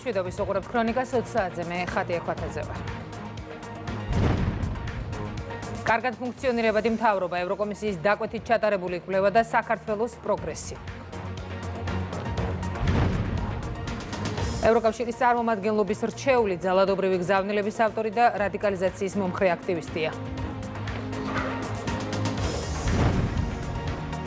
მშვიდობის უყურებთ ქრონიკას 20 საათზე მე ხატია ხვათაძევა. კარგად ფუნქციონირებადი მთავრობა, ევროკომისიის დაკვეთით ჩატარებული კვლევა და საქართველოს პროგრესი. ევროკავშირის წარმომადგენლობის რჩეული ძალადობრივი გზავნილების ავტორი და რადიკალიზაციის მომხრე აქტივისტია.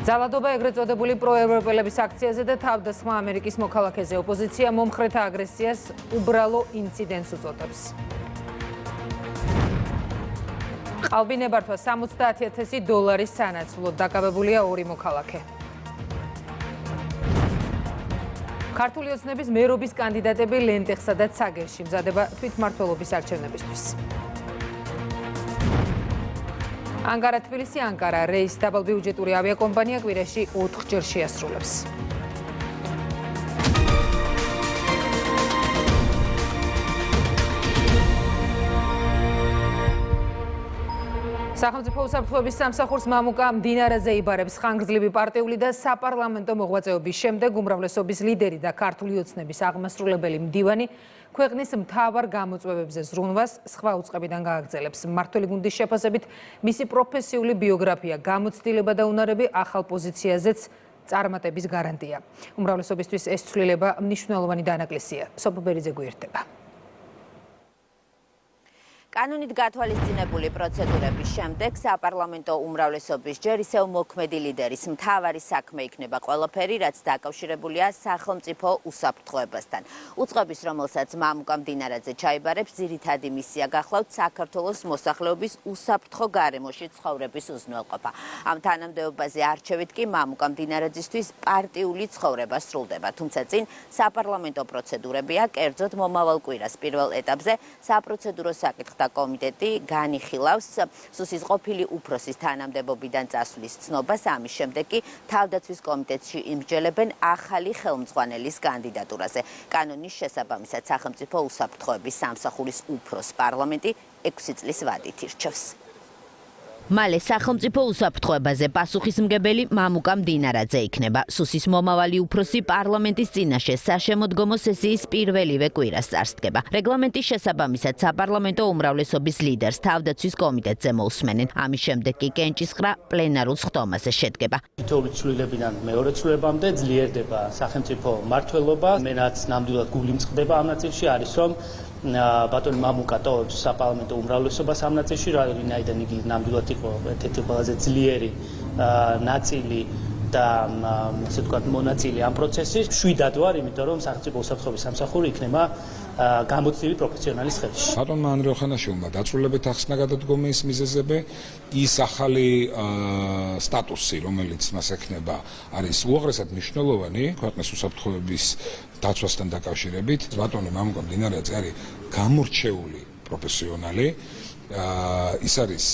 ძალადობა ეგრეთ წოდებული პროევროპელების აქციაზე და თავდასხმა ამერიკის მოქალაქეზე ოპოზიცია მომხრეთა აგრესიას უბრალო ინციდენტს უწოდებს. ყალბინებართვა $70,000 სანაცვლოდ დაკავებულია 2 მოქალაქე. ქართული ოცნების მერობის კანდიდატები ლენტეხსა და ცაგერში მზადება თვითმმართველობის არჩევნებისთვის. ანგარა თბილისი ანკარა რეის დაბალბიუჯეტური ავიაკომპანია კვირაში 4 ჯერ შეასრულებს. სახელმწიფო უსაფრთხოების სამსახურს მამუკა მდინარაძე იბარებს ხანგრძლივი პარტიული და საპარლამენტო მოღვაწეობის შემდეგ უმრავლესობის ლიდერი და ქართული ოცნების აღმასრულებელი მდივანი ქვეყნის მთავარ გამოწვევებზე ზრუნვას სხვა უწყებიდან გააგრძელებს. მმართველი გუნდის შეფასებით მისი პროფესიული ბიოგრაფია, გამოცდილება და უნარები ახალ პოზიციაზეც წარმატების გარანტია. უმრავლესობისთვის ეს ცვლილება მნიშვნელოვანი დანაკლისია. სოფო ბერიძე გვერდება. კანონით გათვალისწინებული პროცედურების შემდეგ საპარლამენტო უმრავლესობის ჯერ ისევ მოქმედი ლიდერის მთავარი საქმე იქნება ყველაფერი, რაც დაკავშირებულია სახელმწიფო უსაფრთხოებასთან. უწყების, რომელსაც მამუკა მდინარაძე ჩაიბარებს, ძირითადი მისია გახლავთ საქართველოს მოსახლეობის უსაფრთხო გარემოში ცხოვრების უზრუნველყოფა. ამ თანამდებობაზე არჩევით კი მამუკა მდინარაძისთვის პარტიული ცხოვრება სრულდება, თუმცა წინ საპარლამენტო პროცედურებია, კერძოდ მომავალ კვირას პირველ ეტაპზე საპროცედურო საკითხთა კომიტეტი განიხილავს სუსის ყოფილი უფროსის თანამდებობიდან წასვლის ცნობას, ამის შემდეგ კი თავდაცვის კომიტეტში იმსჯელებენ ახალი ხელმძღვანელის კანდიდატურაზე. კანონის შესაბამისად სახელმწიფო უსაფრთხოების სამსახურის უფროს პარლამენტი 6 წლის ვადით ირჩევს. მალე სახელმწიფო უსაფრთხოებაზე პასუხისმგებელი მამუკა მდინარაძე იქნება. სუსის მომავალი უფროსი პარლამენტის წინაშე საშემოდგომო სესიის პირველივე კვირას წარსდგება. რეგლამენტის შესაბამისად საპარლამენტო უმრავლესობის ლიდერს თავდაცვის კომიტეტზე მოусმენენ. ამის შემდეგ კი კენჭისყრა პლენარულ სხდომაზე შედგება. თითოეული ცვლილებიდან მეორე ცვლილებამდე ძლიერდება სახელმწიფო მმართველობა. მე რაც ნამდვილად გული მწყდება ამ ნაწილში არის, რომ ბატონი მამუკა ტოვებს საპარლამენტო უმრავლესობას ამ ნაწილში, რადგან იგი ნამდვილად იყო ერთ-ერთი ყველაზე ძლიერი ნაწილი და ასე ვთქვათ მონაწილე ამ პროცესის. შვიდად ვარ, იმიტომ რომ სახელმწიფო უსაფრთხოების სამსახური იქნება გამოცდილი პროფესიონალის ხელში. ბატონმა ანრე ოხანაშვილმა დაწვრილებით ახსნა გადადგომა ის მიზეზები, ის ახალი სტატუსი, რომელიც მას ექნება, არის უაღრესად მნიშვნელოვანი ქვეყნის უსაფრთხოების დაცვასთან დაკავშირებით. ბატონი მამუკა მდინარაძე არის გამორჩეული პროფესიონალი, ის არის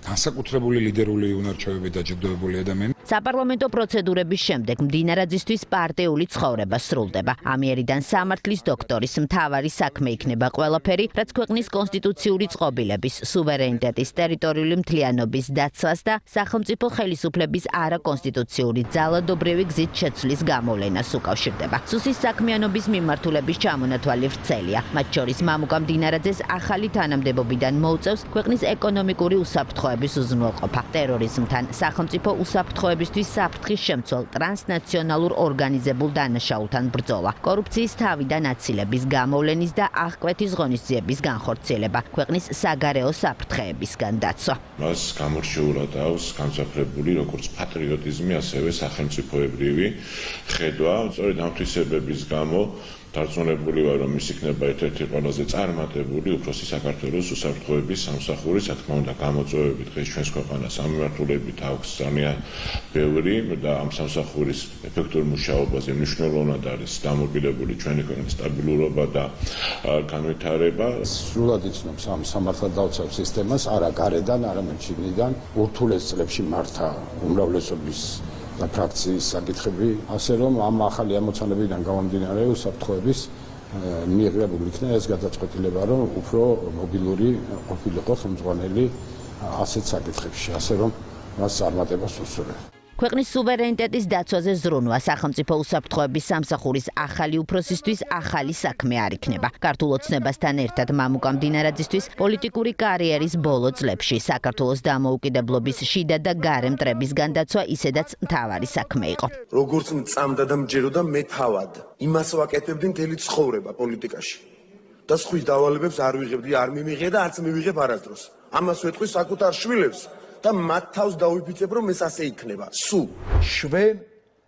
განსაკუთრებული ლიდერული უნარჩვევებით დაჯილდოებული ადამიანი. საპარლამენტო პროცედურების შემდეგ მდინარაძისთვის პარტიული ცხოვრება სრულდება. ამიერიდან სამართლის დოქტორის მთავარი საქმე იქნება ყველაფერი, რაც ქვეყნის კონსტიტუციური წყობილების, სუვერენიტეტის, ტერიტორიული მთლიანობის დაცვას და სახელმწიფო ხელისუფლების არაკონსტიტუციური ძალადობრივი გზით შეცვლის გამოვლენას უკავშირდება. სუსის საქმიანობის მიმართულების ჩამონათვალი ვრცელია. მათ შორის მამუკა მდინარაძეს ახალი თანამდებობიდან მოუწევს ქვეყნის ეკონომიკური უსაფრთხოების უზრუნველყოფა, ტერორიზმთან, სახელმწიფო უსაფრთხოებისთვის საფრთხის შემცველ ტრანსნაციონალურ ორგანიზებულ დანაშაულთან ბრძოლა, კორუფციის თავიდან აცილების გამოვლენის და აღკვეთის ღონისძიების განხორციელება, ქვეყნის საგარეო საფრთხეებისგან დაცვა. მას გამორჩეულად აქვს გამსაფრებული როგორც პატრიოტიზმი, ასევე სახელმწიფოებრივი ხედვა. სწორედ ამ თვისებების გამო დარწმუნებული ვარ, რომ ის იქნება ერთ-ერთი ყველაზე წარმატებული უფროსი საქართველოს უსაფრთხოების სამსახური. რა თქმა უნდა, გამოწვევები დღეს ჩვენს ქვეყანას ამ მიმართულებით აქვს ძალიან ბევრი და ამ სამსახურის ეფექტურ მუშაობაზე მნიშვნელოვნად არის დამოკიდებული ჩვენი ქვეყნის სტაბილურობა და განვითარება. სრულად იცნობს ამ სამართალდაცვას სისტემას არა გარედან, არამედ შიგნიდან. ურთულეს წლებში მართა უმრავლესობის და ფრაქციის საკითხები, ასე რომ ამ ახალი ამოცანებიდან გამომდინარე უსაფრთხოების მიიღებული იქნა ეს გადაწყვეტილება, რომ უფრო მობილური ყოფილიყო ხელმძღვანელი ასეთ საკითხებში, ასე რომ მას წარმატებას უსურვებ. ქვეყნის სუვერენიტეტის დაცვაზე ზრუნვა სახელმწიფო უსაფრთხოების სამსახურის ახალი უფროსისთვის ახალი საქმე არ იქნება. ქართულ ოცნებასთან ერთად მამუკა მდინარაძისთვის პოლიტიკური კარიერის ბოლო წლებში საქართველოს დამოუკიდებლობის შიდა და გარე მტრებისგან დაცვა ისედაც მთავარი საქმე იყო. როგორც მწამდა და მჯეროდა მე თავად იმას ვაკეთებდი მთელი ცხოვრება პოლიტიკაში. და სხვის დავალებებს არ ვიღებდი, არ მიმიღე და არც მივიღებ არასდროს. ამას ვეთქვი საკუთარ შვილებს და მათ თავს დავიფიცებ, რომ ეს ასე იქნება. სულ შვენ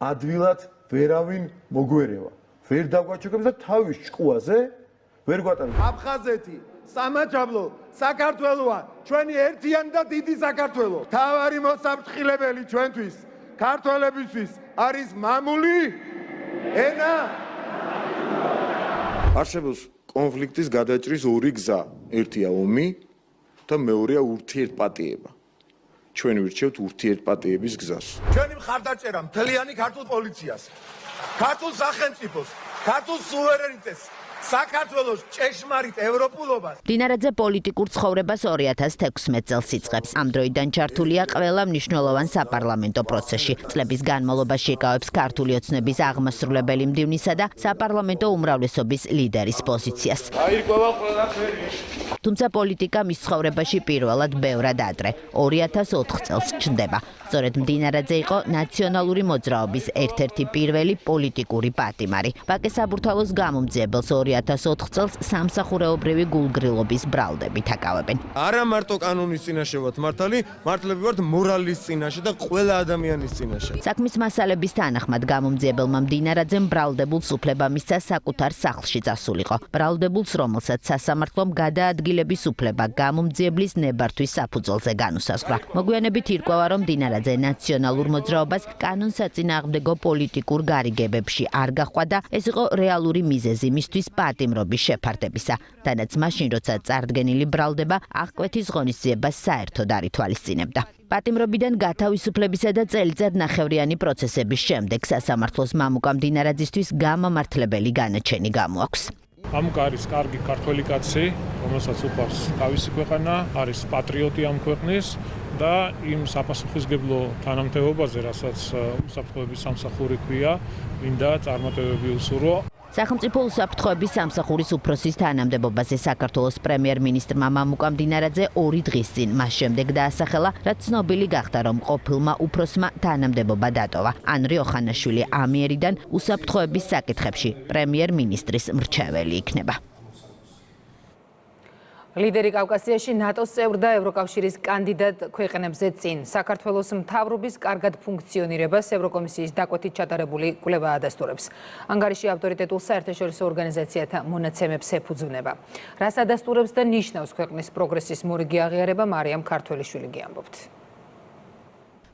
ადვილად ვერავინ მოგვერევა. ვერ დაგვაჩუქებს და თავის ჭკუაზე ვერ გვატარებს. აფხაზეთი, სამაჯაბლო, საქართველოა, ჩვენი ერთიანი და დიდი საქართველო. თავარი მოსაფრთხილებელი ჩვენთვის, ქართველებისთვის არის მამული ენა. არსებობს კონფლიქტის გადაჭრის ორი გზა. ერთია ომი და მეორეა ურთიერთპატიება. ჩვენ ვირჩევთ ურთიერთპატიების გზას. ჩვენი მხარდაჭერა მთლიანი ქართულ პოლიციას, ქართულ სახელმწიფოს, ქართულ სუვერენიტეტს, საქართველოს ჭეშმარიტ ევროპულობას. მდინარაძე პოლიტიკურ ცხოვრებას 2016 წელს იწყებს. ამ დროიდან ჩართულია ყველა მნიშვნელოვან საპარლამენტო პროცესში. წლების განმავლობაში იკავებს ქართული ოცნების აღმასრულებელი მდივნისა და საპარლამენტო უმრავლესობის ლიდერის პოზიციას. თუმცა პოლიტიკა მის ცხოვრებაში პირველად ბევრად ადრე, 2004 წელს ჩნდება. სწორედ მდინარაძე იყო ნაციონალური მოძრაობის ერთ-ერთი პირველი პოლიტიკური პატიმარი. ვაკე საბურთალოს გამომძიებელს 2004 წელს სამსახურეობრივი გულგრილობის ბრალდებით აკავებენ. არა მარტო კანონის წინაშე ვართ მართალი, მართლები ვართ მორალის წინაშე და ყველა ადამიანის წინაშე. საქმის მასალების თანახმად გამომძიებელმა მდინარაძემ ბრალდებულს უფლება მისცა საკუთარ სახლში წასულიყო. ბრალდებულს, რომელსაც სასამართლომ გადაადგილების უფლება გამომძიებლის ნებართვის საფუძველზე განუსაზღვრა. მოგვიანებით ირკვევა, რომ მდინარაძე ნაციონალურ მოძრაობას კანონსაწინააღმდეგო პოლიტიკურ გარიგებებში არ გაჰყვა და ეს იყო რეალური მიზეზი მისთვის პატიმრობის შეფარდებისა. თანაც მაშინ, როცა წარდგენილი ბრალდება აღკვეთის ღონისძიებას საერთოდ არ ითვალისწინებდა. პატიმრობიდან გათავისუფლებისა და წელიწადნახევრიანი პროცესების შემდეგ სასამართლოს მამუკა მდინარაძისთვის გამამართლებელი განაჩენი გამოაქვს. მამუკა არის კარგი ქართველი კაცი, რომელსაც უყვარს თავისი ქვეყანა, არის პატრიოტი ამ ქვეყნის და იმ საპასუხისმგებლო თანამდებობაზე, რასაც უსაფრთხოების სამსახური ქვია, მინდა წარმატებები უსურვო. სახელმწიფო უსაფრთხოების სამსახურის უფროსის თანამდებობაზე საქართველოს პრემიერ-მინისტრმა მამუკა მდინარაძე 2 დღის წინ მას შემდეგ დაასახელა, რაც ცნობილი გახდა, რომ ყოფილმა უფროსმა თანამდებობა დატოვა. ანრი ოხანაშვილი ამიერიდან უსაფრთხოების საკითხებში პრემიერ-მინისტრის მრჩეველი იქნება. ლიდერი კავკასიაში ნატოს წევრ და ევროკავშირის კანდიდატ ქვეყნებზე წინ. საქართველოს მთავრობის კარგად ფუნქციონირებას ევროკომისიის დაკვეთით ჩატარებული კვლევა ადასტურებს. ანგარიში ავტორიტეტულ საერთაშორისო ორგანიზაციათა მონაცემებს ეფუძნება. რას ადასტურებს და ნიშნავს ქვეყნის პროგრესის მორიგი აღიარება, მარიამ ქართველიშვილი გიამბობთ.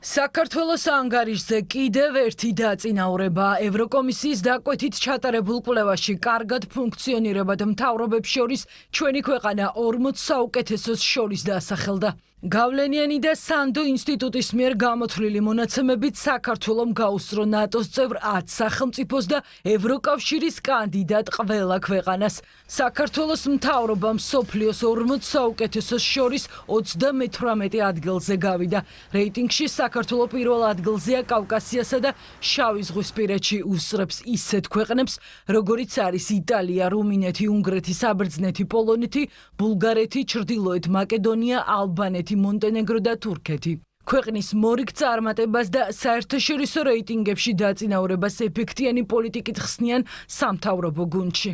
საქართველოს ანგარიშზე კიდევ ერთი დაწინაურება. ევროკომისიის დაკვეთით ჩატარებულ კვლევაში კარგად ფუნქციონირებად მთავრობებს შორის ჩვენი ქვეყანა 40 საუკეთესოს შორის დაასახელდა. გავლენიანი და სანდო ინსტიტუტის მიერ გამოთვლილი მონაცემებით საქართველომ გაუსწრო ნატოს წევრ 10 სახელმწიფოს და ევროკავშირის კანდიდატ ყველა ქვეყანას. საქართველოს მთავრობა მსოფლიოს 40 საუკეთესოს შორის 38 ადგილზე გავიდა. რეიტინგში საქართველო პირველ ადგილზეა კავკასიასა და შავი ზღვისპირეთში უსწრებს ისეთ ქვეყნებს, როგორიც არის იტალია, რუმინეთი, უნგრეთი, საბერძნეთი, პოლონეთი, ბულგარეთი, ჩრდილოეთ მაკედონია, ალბანეთი, მონტენეგრო და თურქეთი. ქვეყნის მორიგ წარმატებას და საერთაშორისო რეიტინგებში დაწინაურებას ეფექტიანი პოლიტიკით ხსნიან სამთავრობო გუნდში.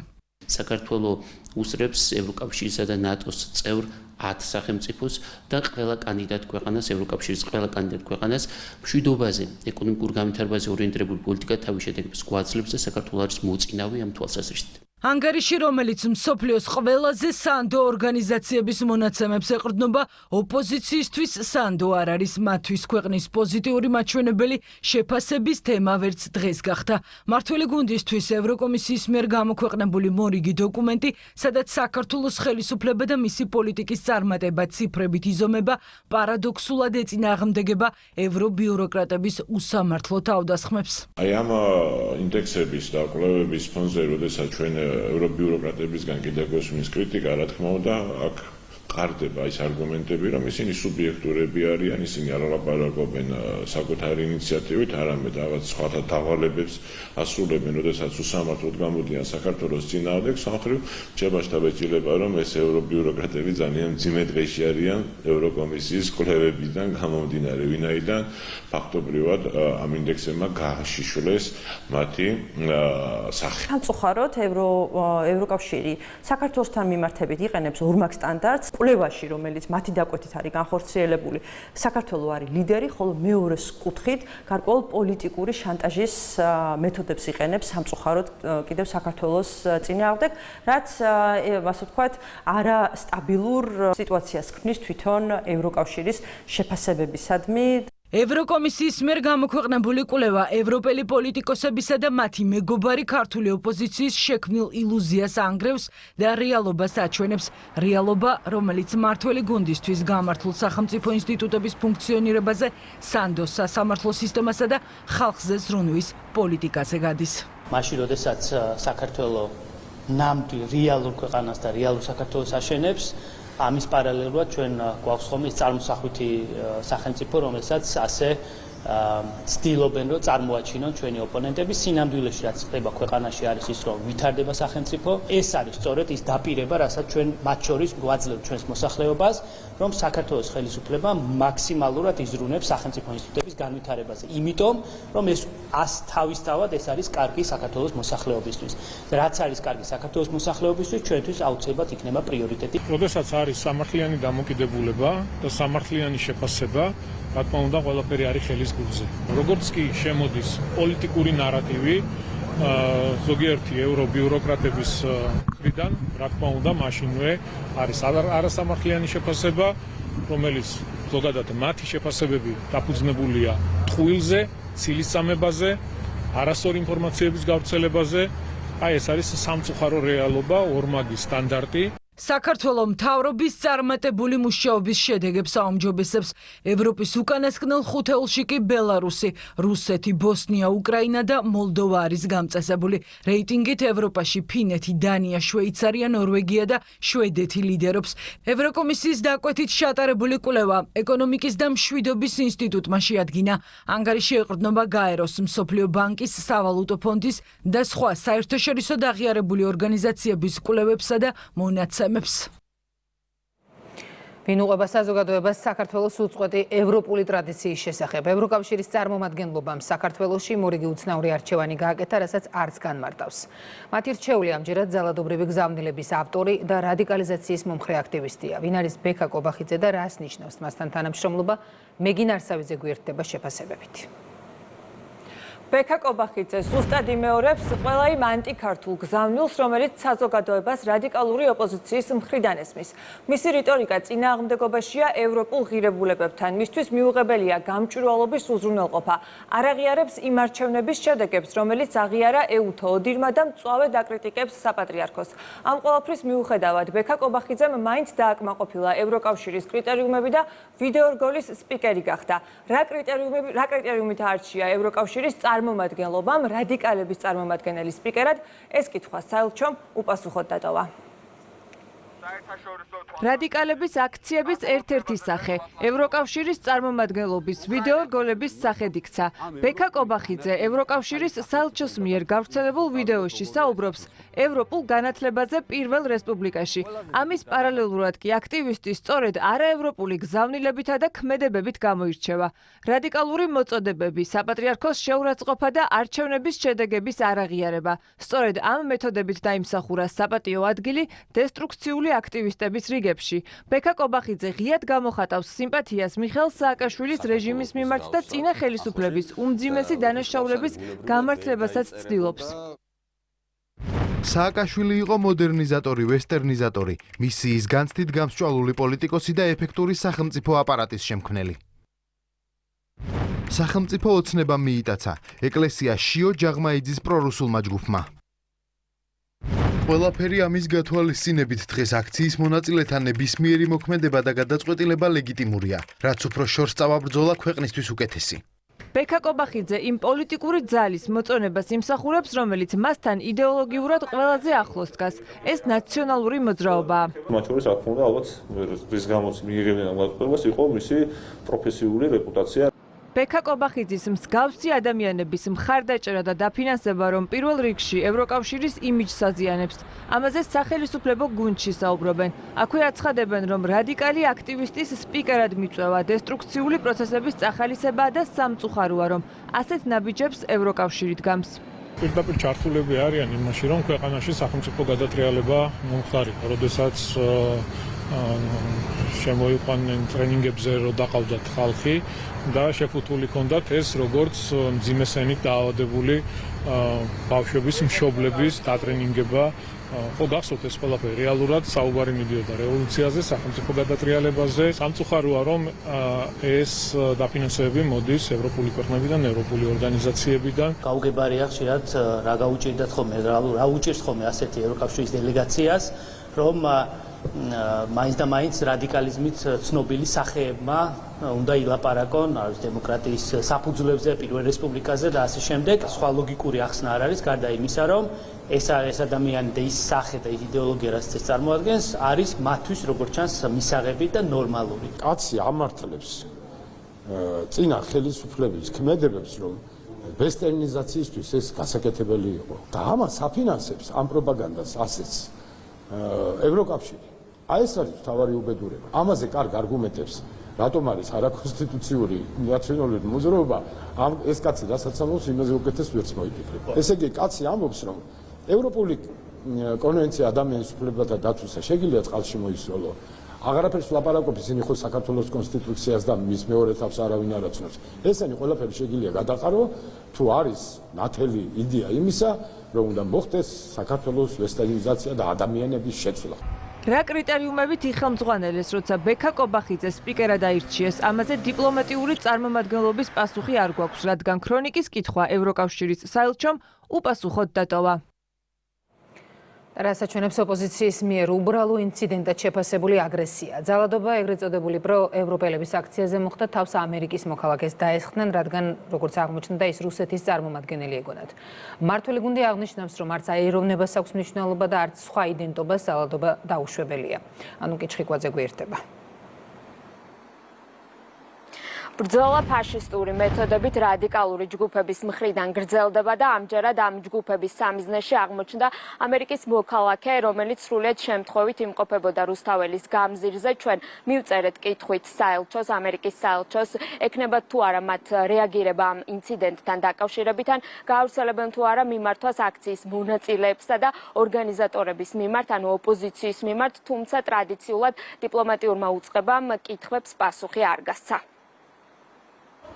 საქართველო უსწრებს ევროკავშირისა და ნატოს წევრ 10 სახელმწიფოს და ყველა კანდიდატ ქვეყანას, ევროკავშირის ყველა კანდიდატ ქვეყანას მშვიდობაზე, ეკონომიკურ განვითარებაზე ორიენტირებული პოლიტიკა თავის შედეგებს გვაძლევს და საქართველო არის მოწინავე ამ თვალსაზრისით. ანგარიში, რომელიც მსოფლიოს ყველაზე სანდო ორგანიზაციების მონაცემებს ეყრდნობა, ოპოზიციისთვის სანდო არ არის, მათთვის ქვეყნის პოზიტიური მაჩვენებელი შეფასების თემა ვერც დღეს გახდა. მართველი გუნდისთვის ევროკომისიის მიერ გამოქვეყნებული მორიგი დოკუმენტი, სადაც საქართველოს ხელისუფლება და მისი პოლიტიკის წარმატება ციფრებით იზომება, პარადოქსულად ეწინააღმდეგება ევრობიუროკრატების უსამართლო თავდასხმებს. აი ამ ინდექსების და კვლევების ფონზე, როდესაც ჩვენ ევრობიუროკრატებისგან კიდევ გვესმის კრიტიკა, რა თქმა უნდა, აქ ყარდება ის არგუმენტები, რომ ისინი სუბიექტურები არიან, ისინი არ ლაპარაკობენ საკუთარი ინიციატივით, არამედ რაღაც სხვათა დავალებებს ასრულებენ, როდესაც უსამართლოდ გამოდიან საქართველოს წინააღმდეგ, სამხრივ რჩება შთაბეჭდილება, რომ ეს ევრობიუროკრატები ძალიან მძიმე დღეში არიან ევროკომისიის კვლევებიდან გამომდინარე, ვინაიდან ფაქტობრივად ამ ინდექსებმა გააშიშვლეს მათი სახე. სამწუხაროდ ევროკავშირი საქართველოსთან მიმართებით იყენებს ორმაგ სტანდარტს კვლევაში, რომელიც მათი დაკვეთით არის განხორციელებული. საქართველო არის ლიდერი, ხოლო მეორე კუთხით გარკვეულ პოლიტიკური შანტაჟის მეთოდებს იყენებს სამწუხაროდ კიდევ საქართველოს წინააღმდეგ, რაც ასე ვთქვათ, არასტაბილურ სიტუაციას ქმნის თვითონ ევროკავშირის შეფასებებისადმი. ევროკომისიის მიერ გამოქვეყნებული კვლევა ევროპელი პოლიტიკოსებისა და მათი მეგობარი ქართული ოპოზიციის შექმნილ ილუზიას ანგრევს და რეალობას აჩვენებს. რეალობა, რომელიც მართველი გუნდისთვის გამართულ სახელმწიფო ინსტიტუტების ფუნქციონირებაზე, სანდოს სასამართლო სისტემასა და ხალხზე ზრუნვის პოლიტიკაზე გადის. მაშინ, როდესაც საქართველო ნამდვილ რეალურ ქვეყანას და რეალურ საქართველოს აშენებს, ამის პარალელურად ჩვენ გვაქვს ხოლმე ის წარმოსახვითი სახელმწიფო, რომელსაც ასე ცდილობენ, რომ წარმოაჩინონ ჩვენი ოპონენტები. სინამდვილეში რაც ხდება ქვეყანაში არის ის, რომ ვითარდება სახელმწიფო. ეს არის სწორედ ის დაპირება, რასაც ჩვენ მათ შორის გვაძლევთ ჩვენს მოსახლეობას, რომ საქართველოს ხელისუფლება მაქსიმალურად იზრუნებს სახელმწიფო ინსტიტუტების განვითარებაზე. იმიტომ, რომ ეს თავისთავად ეს არის კარგი საქართველოს მოსახლეობისთვის. რაც არის კარგი საქართველოს მოსახლეობისთვის, ჩვენთვის აუცილებლად იქნება პრიორიტეტი. როდესაც არის სამართლიანი დამოკიდებულება და სამართლიანი შეფასება, რა თქმა უნდა, ყველაფერი არის ხელის გულზე. როგორც კი შემოდის პოლიტიკური ნარატივი ზოგიერთი ევრობიუროკრატების მხრიდან, რა თქმა უნდა, მაშინვე არის არასამართლიანი შეფასება, რომელიც ზოგადად მათი შეფასებები დაფუძნებულია ტყუილზე, ცილისწამებაზე, არასწორი ინფორმაციების გავრცელებაზე. აი ეს არის სამწუხარო რეალობა, ორმაგი სტანდარტი. საქართველოს მთავრობის წარმატებული მუშაობის შედეგებს აუმჯობესებს ევროპის უკანასკნელ ხუთეულში კი ბელარუსი, რუსეთი, ბოსნია, უკრაინა და მოლდოვა არის გამწესებული. რეიტინგით ევროპაში ფინეთი, დანია, შვეიცარია, ნორვეგია და შვედეთი ლიდერობს. ევროკომისიის დაკვეთით ჩატარებული კვლევა ეკონომიკის და მშვიდობის ინსტიტუტმა შეადგინა. ანგარიში ეყრდნობა გაეროს, მსოფლიო ბანკის, სავალუტო ფონდის და სხვა საერთაშორისო აღიარებული ორგანიზაციების კვლევებსა და მონაცემებს. ვინ უყვება საზოგადოებას საქართველოს უწყვეტი ევროპული ტრადიციის შესახებ. ევროკავშირის წარმომადგენლობამ საქართველოში მორიგი უცნაური არჩევანი გააკეთა, რასაც არც განმარტავს. მათი რჩეული ამჯერად ძალადობრივი გზავნილების ავტორი და რადიკალიზაციის მომხრე აქტივისტია. ვინ არის ბექა კობახიძე და რას ნიშნავს მასთან თანამშრომლობა? მეგინ არსავიძე გვერდდება შეფასებებით. ბექა კობახიძე ზუსტად იმეორებს ყველა იმ ანტიქართულ გზავნილს, რომელიც საზოგადოებას რადიკალური ოპოზიციის მხრიდან ესმის. მისი რიტორიკა წინააღმდეგობაშია ევროპულ ღირებულებებთან. მისთვის მიუღებელია გამჭვირვალობის უზრუნველყოფა. არ აღიარებს იმ არჩევნების შედეგებს, რომელიც აღიარა ეუთო ოდირმა და მწვავედ აკრიტიკებს საპატრიარქოს. ამ ყველაფრის მიუხედავად, ბექა კობახიძემ მაინც დააკმაყოფილა ევროკავშირის კრიტერიუმები და ვიდეორგოლის სპიკერი გახდა. რა კრიტერიუმით არჩია ევროკავშირის წარმომადგენლობამ რადიკალების წარმომადგენელი სპიკერად, ეს კითხვა საელჩომ უპასუხოდ დატოვა. რადიკალების აქციების ერთ-ერთი სახე ევროკავშირის წარმომადგენლობის ვიდეორგოლების სახედ იქცა. ბექა კობახიძე ევროკავშირის საელჩოს მიერ გავრცელებულ ვიდეოში საუბრობს ევროპულ განათლებაზე პირველ რესპუბლიკაში. ამის პარალელურად კი აქტივისტი სწორედ არაევროპული გზავნილებითა და ქმედებებით გამოირჩევა. რადიკალური მოწოდებები, საპატრიარქოს შეურაცხყოფა და არჩევნების შედეგების არაღიარება. სწორედ ამ მეთოდებით დაიმსახურა საპატიო ადგილი დესტრუქციული აქტივისტების რიგებში. ბექა კობახიძე ღიად გამოხატავს სიმპათიას მიხეილ სააკაშვილის რეჟიმის მიმართ და წინა ხელისუფლების უმძიმესი დანაშაულების გამართლებასაც ცდილობს. სააკაშვილი იყო მოდერნიზატორი, ვესტერნიზატორი, მისიის განცდით გამსჭვალული პოლიტიკოსი და ეფექტური სახელმწიფო აპარატის შემქმნელი. სახელმწიფო ოცნებამ მიიტაცა, ეკლესია შიო ჯაღმაიძის პრორუსულმა ჯგუფმა. ყველაფერი ამის გათვალისწინებით დღეს აქციის მონაწილეთა ნებისმიერი მოქმედება და გადაწყვეტილება ლეგიტიმურია, რაც უფრო შორს წავა ბრძოლა ქვეყნისთვის უკეთესი. ბექა კობახიძე იმ პოლიტიკური ძალის მოწონებას იმსახურებს, რომელიც მასთან იდეოლოგიურად ყველაზე ახლოს დგას. ეს ნაციონალური მოძრაობაა. მათ შორის რა თქმა უნდა, ალბათ რის გამოც მიიღებდნენ ამ გადაწყვეტილებას იყო მისი პროფესიული რეპუტაცია. ბექა კობახიძის მსგავსი ადამიანების მხარდაჭერა და დაფინანსება, რომ პირველ რიგში ევროკავშირის იმიჯს აზიანებს. ამაზე სახელმწიფო გუნდში საუბრობენ. აქვე აცხადებენ, რომ რადიკალი აქტივისტის სპიკერად მიწვევა დესტრუქციული პროცესების წახალისება და სამწუხაროა, რომ ასეთ ნაბიჯებს ევროკავშირი დგამს. პირდაპირ ჩართულები არიან იმაში, რომ ქვეყანაში სახელმწიფო გადატრიალება მომხდარიყო, როდესაც შემოიყვანენ ტრენინგებზე, რომ დაყავდათ ხალხი და შეფუთული ჰქონდათ ეს როგორც მძიმესენით დაავადებული ბავშვების მშობლების დატრენინგება. ხო გახსოვთ ეს ყველაფერი რეალურად საუბარი მიდიოდა რევოლუციაზე, სახელმწიფო გადატრიალებაზე. სამწუხაროა, რომ ეს დაფინანსებები მოდის ევროპული ქვეყნებიდან, ევროპული ორგანიზაციებიდან. გაუგებარია ხშირად რა გაუჭირდათ ხოლმე, რა უჭირს ხოლმე ასეთი ევროკავშირის დელეგაციას, რომ მაინც და მაინც რადიკალიზმით ცნობილი სახეებმა უნდა ილაპარაკონ დემოკრატიის საფუძვლებზე, პირველ რესპუბლიკაზე და ასე შემდეგ. სხვა ლოგიკური ახსნა არ არის, გარდა იმისა, რომ ეს ადამიანი და ის სახე და იდეოლოგია, რაც ეს წარმოადგენს, არის მათთვის როგორც ჩანს მისაღები და ნორმალური. კაცი ამართლებს წინა ხელისუფლების ქმედებებს, რომ ვესტერნიზაციისთვის ეს გასაკეთებელი იყო და ამას აფინანსებს ამ პროპაგანდას ასეც ევროკავშირი. აი ეს არის თავარი უბედურება. ამაზე კარგ არგუმენტებს რატომ არის არაკონსტიტუციური ნაციონალური მოძრაობა, ეს კაცი რასაც ამბობს, იმაზე უკეთეს ვერც მოიფიქრება. ესე იგი, კაცი ამბობს, რომ ევროპული კონვენცია ადამიანის უფლებათა დაცვისა შეგიძლია წყალში მოისროლო. აღარაფერს ვლაპარაკობ, ისინი ხო საქართველოს კონსტიტუციას და მის მეორე თავს არავინ არ აცნობს. ესენი ყველაფერი შეგიძლია გადაყარო, თუ არის ნათელი იდეა იმისა, რომ უნდა მოხდეს საქართველოს ვესტერნიზაცია და ადამიანების შეცვლა. რა კრიტერიუმებით იხელმძღვანელეს, როცა ბექა კობახიძე სპიკერად აირჩიეს, ამაზე დიპლომატიური წარმომადგენლობის პასუხი არ გვაქვს, რადგან ქრონიკის კითხვა ევროკავშირის საელჩომ უპასუხოდ დატოვა. რასაც ოპოზიციის მიერ უბრალო ინციდენტად შეფასებული აგრესია. ძალადობა ეგრეთ წოდებული პროევროპელების აქციაზე მოხდა, თავს ამერიკის მოქალაქეს დაესხდნენ, რადგან როგორც აღმოჩნდა ის რუსეთის წარმომადგენელი ეგონათ. მმართველი გუნდი აღნიშნავს, რომ არც აეროვნებას აქვს მნიშვნელობა და არც სხვა იდენტობას ძალადობა დაუშვებელია. ანუკი ჩხიკვაძე გვერდება. ბრძოლა ფაშისტური მეთოდებით რადიკალური ჯგუფების მხრიდან გრძელდება და ამჯერად ამ ჯგუფების სამიზნეში აღმოჩნდა ამერიკის მოქალაქე, რომელიც სრულიად შემთხვევით იმყოფებოდა რუსთაველის გამზირზე. ჩვენ მივწერეთ კითხვით საელჩოს, ამერიკის საელჩოს, ექნებათ თუ არა მათ რეაგირება ამ ინციდენტთან დაკავშირებით, ან გაავრცელებენ თუ არა მიმართვას აქციის მონაწილეებსა და ორგანიზატორების მიმართ, ანუ ოპოზიციის მიმართ, თუმცა ტრადიციულად დიპლომატიურმა უწყებამ კითხვებს პასუხი არ გასცა.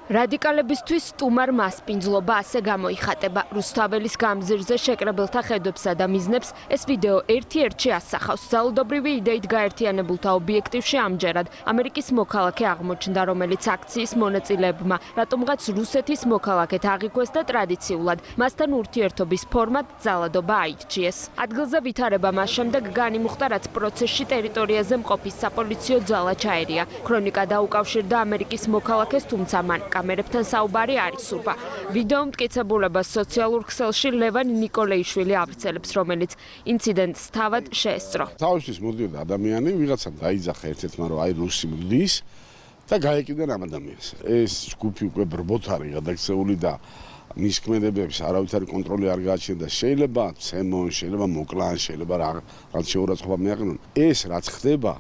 რადიკალებისთვის სტუმარ მასპინძლობა ასე გამოიხატება. რუსთაველის გამზირზე შეკრებილთა ხედვებსა და მიზნებს ეს ვიდეო ერთ-ერთში ასახავს. ძალადობრივი იდეით გაერთიანებულთა ობიექტივში ამჯერად ამერიკის მოქალაქე აღმოჩნდა, რომელიც აქციის მონაწილეებმა რატომღაც რუსეთის მოქალაქედ აღიქვეს და ტრადიციულად მასთან ურთიერთობის ფორმად ძალადობა აირჩიეს. ადგილზე ვითარება მას შემდეგ განიმუხტა, რაც პროცესში ტერიტორიაზე მყოფი საპოლიციო ძალა ჩაერია. ქრონიკა დაუკავშირდა ამერიკის მოქალაქეს, თუმცა მან კამერებთან საუბარი არ ისურვა. ვიდეო მტკიცებულებას სოციალურ ქსელში ლევან ნიკოლეიშვილი ავრცელებს, რომელიც ინციდენტს თავად შეესწრო. თავისთვის მოდიოდა ადამიანი, ვიღაცამ დაიძახა ერთ-ერთმა, რომ აი რუსი მდის და გაეკიდნენ ამ ადამიანს. ეს ჯგუფი უკვე ბრბოთ არის გადაქცეული და მის ქმედებებს არავითარი კონტროლი არ გააჩნია. შეიძლება ცემონ, შეიძლება მოკლან, შეიძლება რაღაც შეურაცხყოფა მიაყენონ. ეს რაც ხდება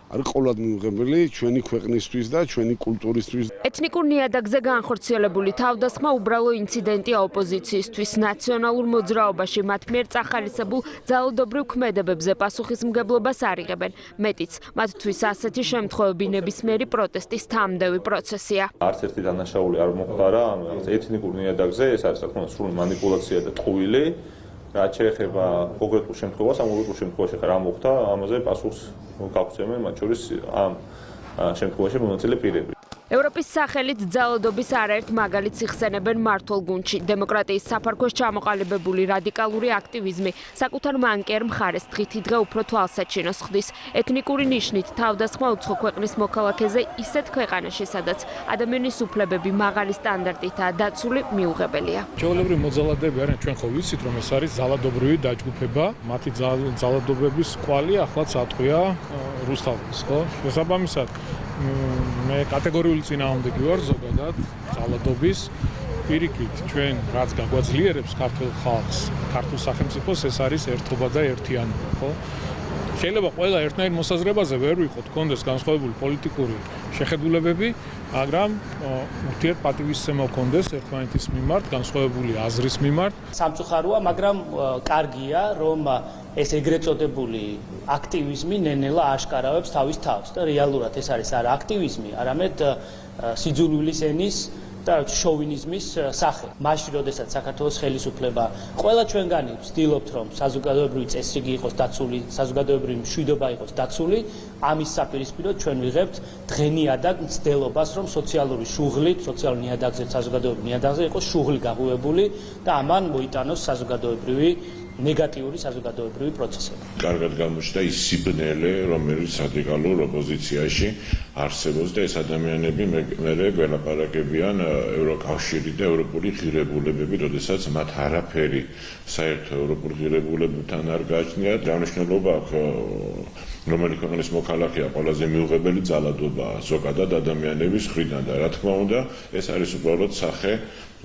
არის ყოველად მიუღებელი ჩვენი ქვეყნისთვის და ჩვენი კულტურისთვის. ეთნიკურ ნიადაგზე განხორციელებული თავდასხმა უბრალო ინციდენტია ოპოზიციისთვის. ნაციონალურ მოძრაობაში მათ მიერ წახალისებულ ძალადობრივ ქმედებებზე პასუხისმგებლობას არ იღებენ. მეტიც, მათთვის ასეთი შემთხვევები ნებისმიერი პროტესტის თამდევი პროცესია. არც ერთი დანაშაული არ მოხდარა ამ ეთნიკურ ნიადაგზე, ეს არის რა თქმა უნდა სრული манипуляცია და ტყუილი. რაც შეეხება კონკრეტულ შემთხვევას, ამ კონკრეტულ შემთხვევაში რა მოხდა, ამაზე პასუხს გავცემენ მათ შორის ამ შემთხვევაში მონაწილე პირები. ევროპის სახელით ძალადობის არაერთ მაგალითს იხსენებენ მმართველ გუნდში. დემოკრატიის საფარქვეშ ჩამოყალიბებული რადიკალური აქტივიზმი საკუთარ მანკიერ მხარეს დღითი დღე უფრო თვალსაჩინოს ხდის. ეთნიკური ნიშნით თავდასხმა უცხო ქვეყნის მოქალაქეზე ისეთ ქვეყანაში, სადაც ადამიანის უფლებები მაღალი სტანდარტითაა დაცული, მიუღებელია. ჩვეულებრივი მოძალადეები არიან, ჩვენ ხო ვიცით, რომ ეს არის ძალადობრივი დაჯგუფება, მათი ძალადობების კვალი ახლაც ატყვია რუსთავის, ხო? შესაბამისად მე კატეგორიული წინააღმდეგი ვარ ზოგადად ძალადობის პირიქით ჩვენ რაც გაგვაძლიერებს ქართულ ხალხს, ქართულ სახელმწიფოს ეს არის ერთობა და ერთიანობა, ხო? შეიძლება ყველა ერთნაირ მოსაზრებაზე ვერ ვიყოთ, კონდეს განსხვავებული პოლიტიკური შეხედულებები, მაგრამ ურთიერთპატივისცემა კონდეს ერთმანეთის მიმართ, განსხვავებული აზრის მიმართ. სამწუხაროა, მაგრამ კარგია, რომ ეს ეგრეთ წოდებული აქტივიზმი ნენელა აშკარავებს თავის თავს და რეალურად ეს არის არა აქტივიზმი, არამედ სიძულვილის ენის და შოვინიზმის სახე. მაშინ, როდესაც საქართველოს ხელისუფლება ყველა ჩვენგანი ვცდილობთ, რომ საზოგადოებრივი წესრიგი იყოს დაცული, საზოგადოებრივი მშვიდობა იყოს დაცული, ამის საპირისპიროდ ჩვენ ვიღებთ დღენიადად მცდელობას, რომ სოციალური შუღლი, სოციალურ ნიადაგზე, საზოგადოებრივ ნიადაგზე იყოს შუღლი გაღვივებული და ამან მოიტანოს საზოგადოებრივი ნეგატიური საზოგადოებრივი პროცესები. კარგად გამოჩნდა ის სიბნელე, რომელიც რადიკალურ ოპოზიციაში არსებობს და ეს ადამიანები მერე გველაპარაკებიან ევროკავშირი და ევროპული ღირებულებები, როდესაც მათ არაფერი საერთო ევროპულ ღირებულებებთან არ გააჩნიათ. დანიშნულება აქვს რომელი ქვეყნის მოქალაქეა ყველაზე მიუღებელი ძალადობა ზოგადად ადამიანების მხრიდან და რა თქმა უნდა ეს არის უბრალოდ სახე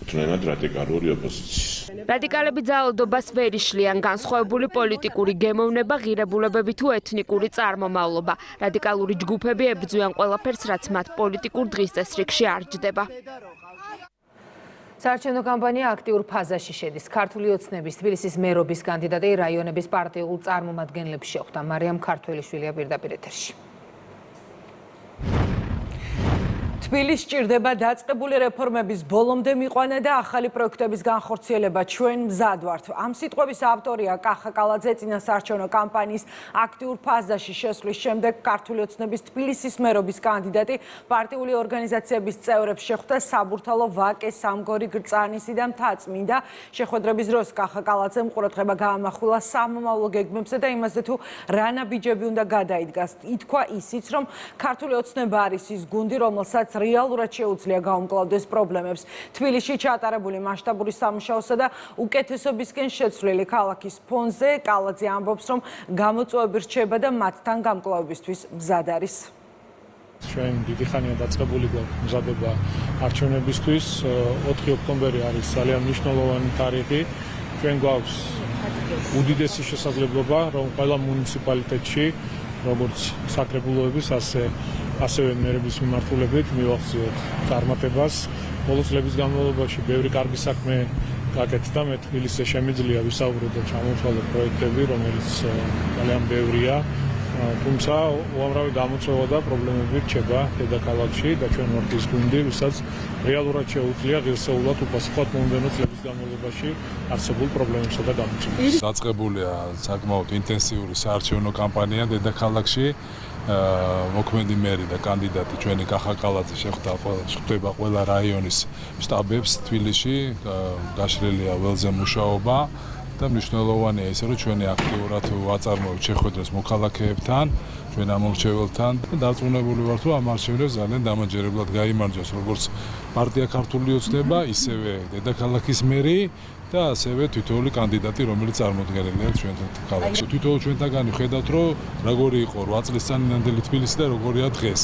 უთნენად რადიკალური ოპოზიციის. რადიკალები ძალადობას ვერ იშლიან, განსხვავებული პოლიტიკური გემოვნება, ღირებულებები თუ ეთნიკური წარმომავლობა. რადიკალური ჯგუფები ებრძვიან ყველაფერს, რაც მათ პოლიტიკურ დღის წესრიგში არ ჯდება. საარჩევნო კამპანია აქტიურ ფაზაში შედის. ქართული ოცნების თბილისის მერობის კანდიდატი რაიონების პარტიულ წარმომადგენლებს შეხვდა. მარიამ ქართველიშვილია პირდაპირ ეთერში. თბილისს სჭირდება დაწყებული რეფორმების ბოლომდე მიყვანა და ახალი პროექტების განხორციელება. ჩვენ მზად ვართ. ამ სიტყვების ავტორია კახა კალაძე. წინასაარჩევნო კამპანიის აქტიურ ფაზაში შესვლის შემდეგ ქართული ოცნების თბილისის მერობის კანდიდატი პარტიული ორგანიზაციების წევრებს შეხვდა საბურთალო, ვაკე, სამგორი, გრწანისი და მთაწმინდა. შეხვედრების დროს კახა კალაძემ ყურადღება გაამახვილა სამომავლო გეგმებზე და იმაზე თუ რა ნაბიჯები უნდა გადაიდგას. ითქვა ისიც, რომ ქართული ოცნება არის ის გუნდი, რომელსაც რეალურად შეუძლია გაუმკლავდეს პრობლემებს. თბილისში ჩატარებული მასშტაბური სამუშაოსა და უკეთესობისკენ შეცვლილი ქალაქის ფონზე კალაძე ამბობს, რომ გამოწვევები რჩება და მათთან გამკლავებისთვის მზად არის. ჩვენ დიდი ხანია დაწყებული გვაქვს მზადება არჩევნებისთვის. 4 ოქტომბერი არის ძალიან მნიშვნელოვანი თარიღი. ჩვენ გვაქვს უდიდესი შესაძლებლობა, რომ ყველა მუნიციპალიტეტში, როგორც საკრებულოების, ასევე მერების მიმართულებით მივახციოთ წარმატებას. ბოლო წლების განმავლობაში ბევრი კარგი საქმე გაკეთდა. მე თბილისზე შემიძლია ვისაუბრო და ჩამოვთვალო პროექტები, რომელიც ძალიან ბევრია. თუმცა უამრავი გამოწვევა და პრობლემები რჩება დედაქალაქში და ჩვენ ვართ ის გუნდი, ვისაც რეალურად შეუძლია ღირსეულად უპასუხოთ მომდევნო წლების განმავლობაში არსებულ პრობლემებსა და გამოწვევებს. დაწყებულია საკმაოდ ინტენსიური საარჩევნო კამპანია დედაქალაქში. მოქმედი მერი და კანდიდატი ჩვენი კახა კალაძე შეხვდება ყველა რაიონის შტაბებს თბილისში, გაშლილია ველზე მუშაობა და მნიშვნელოვანია ისე, რომ ჩვენი აქტიურად ვაწარმოებთ შეხვედრას მოქალაქეებთან, ჩვენ ამომრჩეველთან და დარწმუნებული ვართ, რომ ამ არჩევნებს ძალიან დამაჯერებლად გაიმარჯვებს როგორც პარტია ქართული ოცნება, ისევე დედაქალაქის მერი და ასევე თითოეული კანდიდატი, რომელიც წარმოდგენილია ჩვენთან ქალაქში. თითოეულ ჩვენთაგანი ხედავთ, რომ როგორი იყო 8 წლის წინანდელი თბილისი და როგორია დღეს.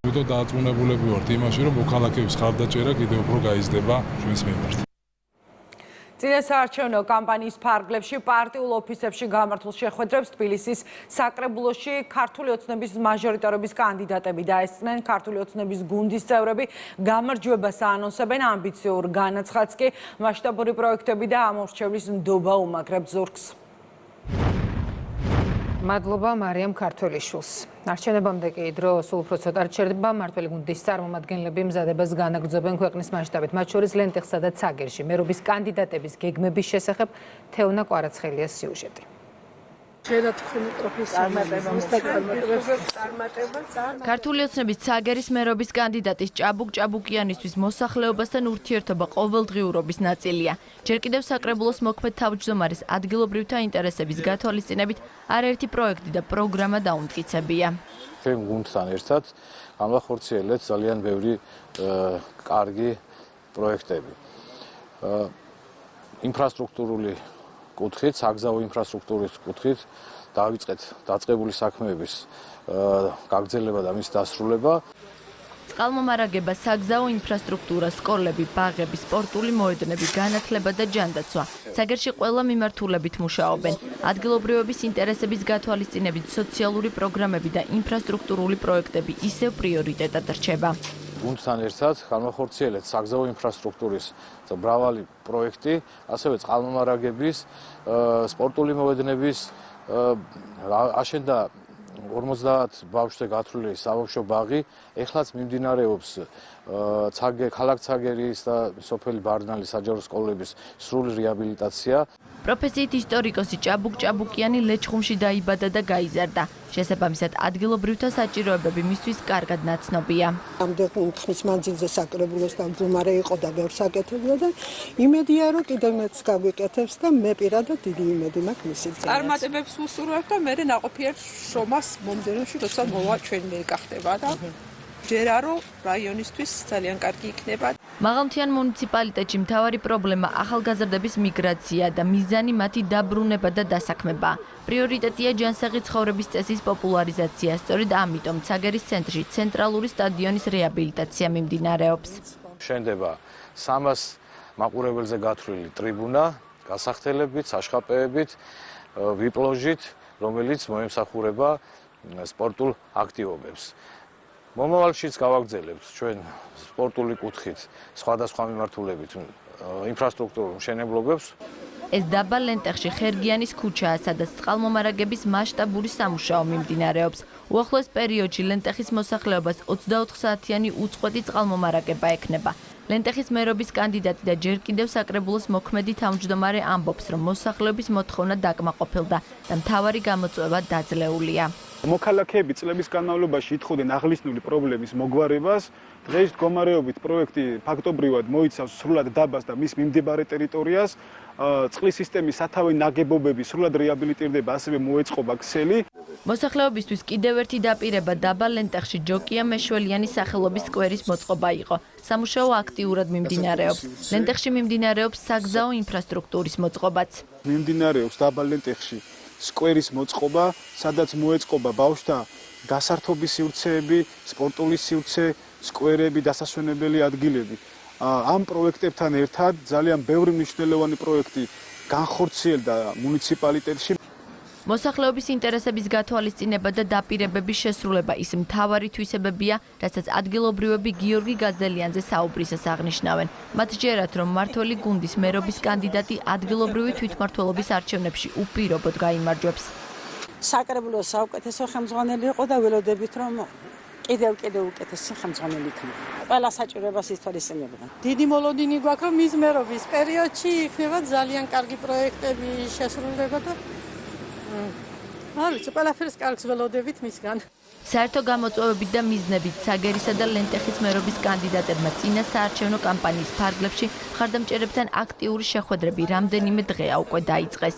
თვითონ დარწმუნებულები ვართ იმაში, რომ მოქალაქეების ხარდაჭერა კიდევ უფრო გაიზრდება ჩვენს მიმართ. წინასაარჩევნო კამპანიის ფარგლებში პარტიულ ოფისებში გამართულ შეხვედრებს თბილისის საკრებულოში ქართული ოცნების მაჟორიტარობის კანდიდატები დაესწრნენ. ქართული ოცნების გუნდის წევრები გამარჯვებას აანონსებენ. ამბიციურ განაცხადს კი მასშტაბური პროექტები და ამორჩევლის ნდობა უმაგრებთ ზურგს. მადლობა მარიამ ქართველიშვილს. არჩევნებამდე კი დრო სულ უფრო ცოტა რჩება. მმართველი გუნდის წარმომადგენლები მზადებას განაგრძობენ ქვეყნის მასშტაბით, მათ შორის ლენტეხსა და ცაგერში. მერობის კანდიდატების გეგმების შესახებ თეონა კვარაცხელიას სიუჟეტი. ქართული ოცნების ცაგერის მერობის კანდიდატის ჭაბუკ ჭაბუკიანისთვის მოსახლეობასთან ურთიერთობა ყოველდღიურობის ნაწილია. ჯერ კიდევ საკრებულოს მოქმედ თავმჯდომარის ადგილობრივთა ინტერესების გათვალისწინებით არაერთი პროექტი და პროგრამა დაუმტკიცებია. ჩვენ გუნდთან ერთად განვახორციელეთ ძალიან ბევრი კარგი პროექტები. ინფრასტრუქტურული კუთხით, საგზაო ინფრასტრუქტურის კუთხით დავიწყეთ დაწყებული საქმეების გაგრძელება და მის დასრულება. წყალმომარაგება, საგზაო ინფრასტრუქტურა, სკოლები, ბაღები, სპორტული მოედნები, განათლება და ჯანდაცვა. ცაგერში ყველა მიმართულებით მუშაობენ. ადგილობრივების ინტერესების გათვალისწინებით სოციალური პროგრამები და ინფრასტრუქტურული პროექტები ისევ პრიორიტეტად რჩება. გუნდთან ერთად განვახორციელეთ საგზაო ინფრასტრუქტურის მრავალი პროექტი, ასევე წყალმომარაგების, სპორტული მოედნების, აშენდა 50 ბავშვზე გათვლილი საბავშვო ბაღი, ეხლაც მიმდინარეობს ქალაქ ცაგერის და სოფელი ბარნალის საჯარო სკოლების სრული რეაბილიტაცია. პროფესიით ისტორიკოსი ჭაბუკ ჭაბუკიანი ლეჩხუმში დაიბადა და გაიზარდა. შესაბამისად, ადგილობრივთა საჭიროებები მისთვის კარგად ნაცნობია. ამდენ ხნის მანძილზე საკრებულოს თავმჯდომარე იყო და ბევრს აკეთებდა და იმედია, რომ კიდევ მეც გაგვიკეთებს და მე პირადად დიდი იმედი მაქვს მისი წინაშე. წარმატებებს ვუსურვებ და მე ნაყოფიერ შრომას მომდევნოში, როცა მოვა ჩვენი გახდება და ჯერა რომ რაიონისთვის ძალიან კარგი იქნება. მაღალმთიან მუნიციპალიტეტში მთავარი პრობლემა ახალგაზრდების მიგრაცია და მიზანი მათი დაბრუნება და დასაქმება. პრიორიტეტია ჯანსაღი ცხოვრების წესის პოპულარიზაცია, სწორედ ამიტომ ცაგერის ცენტრში ცენტრალური სტადიონის რეაბილიტაცია მიმდინარეობს. შენდება 300 მაყურებელზე გათვლილი ტრიბუნა, გასახდელებით, საშხაპეებით, ვიპლოჟით, რომელიც მოემსახურება სპორტულ აქტივობებს. მომავალშიც გავაგრძელებთ ჩვენ სპორტული კუთხით სხვადასხვა მიმართულებით ინფრასტრუქტურულ მშენებლობებს. ეს დაბა ლენტეხში ხერგიანის ქუჩაა, სადაც წყალმომარაგების მასშტაბური სამუშაო მიმდინარეობს. უახლოეს პერიოდში ლენტეხის მოსახლეობას 24 საათიანი უწყვეტი წყალმომარაგება ექნება. ლენტეხის მერობის კანდიდატი და ჯერ კიდევ საკრებულოს მოქმედი თავმჯდომარე ამბობს, რომ მოსახლეობის მოთხოვნა დაკმაყოფილდა და მთავარი გამოწვევა დაძლეულია. მოქალაქეები წლების განმავლობაში ითხოვდნენ აღლისნული პრობლემის მოგვარებას. დღეს მდგომარეობით პროექტი ფაქტობრივად მოიცავს სრულად დაბას და მის მიმდებარე ტერიტორიას. წყლის სისტემის სათავე ნაგებობები სრულად რეაბილიტირდება, ასევე მოეწყობა ქსელი. მოსახლეობისთვის კიდევ ერთი დაპირება დაბა ლენტეხში ჯოკია მეშველიანის სახელობის სკვერის მოწყობა იყო. სამუშაო აქტიურად მიმდინარეობს. ლენტეხში მიმდინარეობს საგზაო ინფრასტრუქტურის მოწყობაც. მიმდინარეობს დაბა ლენტეხში სკვერის მოწყობა, სადაც მოეწყობა ბავშვთა გასართობის სივრცეები, სპორტული სივრცე, სკვერები, დასასვენებელი ადგილები. ამ პროექტებთან ერთად ძალიან ბევრი მნიშვნელოვანი პროექტი განხორციელდა მუნიციპალიტეტში. მოსახლეობის ინტერესების გათვალისწინება და დაპირებების შესრულება ის მთავარი თვისებებია, რასაც ადგილობრივები გიორგი გაზელიანზე საუბრისას აღნიშნავენ. მათ ჯერათ, რომ მმართველი გუნდის მერობის კანდიდატი ადგილობრივი თვითმმართველობის არჩევნებში უპირობოდ გაიმარჯვებს. საკრებულოს საუკეთესო ხელმძღვანელი იყო და ველოდებით, რომ კიდევ უკეთესი ხელმძღვანელი იქნება. ყველა საჭიროებას ითვალისწინებდა. დიდი მოლოდინი გვაქვს, რომ მის მერობის პერიოდში იქნება ძალიან კარგი პროექტები შესრულება და არიცი, ყველაფერს კარგს ველოდებით მისგან. საერთო გამოწვევებით და მიზნებით ცაგერისა და ლენტეხის მერობის კანდიდატებმა წინა საარჩევნო კამპანიის ფარგლებში მხარდამჭერებთან აქტიური შეხვედრები რამდენიმე დღეა უკვე დაიწყეს.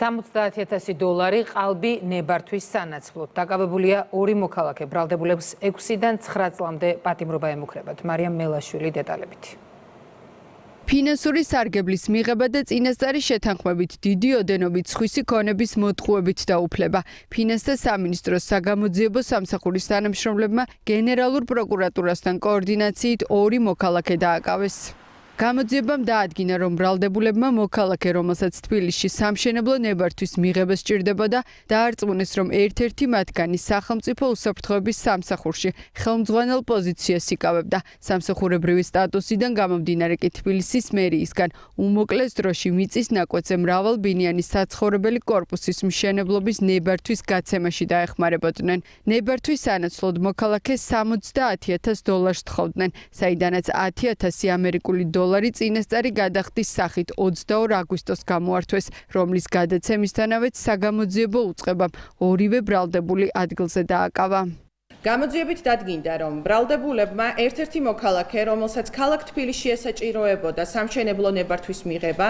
$70,000 ყალბი ნებართვის სანაცვლოდ. დაკავებულია 2 მოქალაქე. ბრალდებულებს 6-დან 9 წლამდე პატიმრობა ემუქრებათ. მარიამ მელაშვილი დეტალებით. ფინანსური სარგებლის მიღება და წინასწარი შეთანხმებით დიდი ოდენობით სხვისი ქონების მოტყუებით დაუფლება. ფინანსთა სამინისტროს საგამოძიებო სამსახურის თანამშრომლებმა გენერალურ პროკურატურასთან კოორდინაციით 2 მოქალაქე დააკავეს. გამოძიებამ დაადგინა, რომ ბრალდებულებმა მოქალაქე, რომელსაც თბილისში სამშენებლო ნებართვის მიღება სჭირდებოდა, დაარწმუნეს, რომ ერთ-ერთი მათგანი სახელმწიფო უსაფრთხოების სამსახურში ხელმძღვანელ პოზიციას იკავებდა. სამსახურებრივი სტატუსიდან გამომდინარე კი თბილისის მერიისგან უმოკლეს დროში მიწის ნაკვეთზე მრავალბინიანი საცხოვრებელი კორპუსის მშენებლობის ნებართვის გაცემაში დაეხმარებოდნენ. ნებართვის სანაცვლოდ მოქალაქეს $70,000 თხოვდნენ, საიდანაც $10,000 ამერიკული დოლარი დოლარი წინასწარი გადახდის სახით 22 აგვისტოს გამოართვეს, რომლის გადაცემისთანავეც საგამოძიებო უწყებამ ორივე ბრალდებული ადგილზე დააკავა. გამოძიებით დადგინდა, რომ ბრალდებულებმა ერთ-ერთი მოქალაქე, რომელსაც ქალაქ თბილისში ესაჭიროებოდა სამშენებლო ნებართვის მიღება,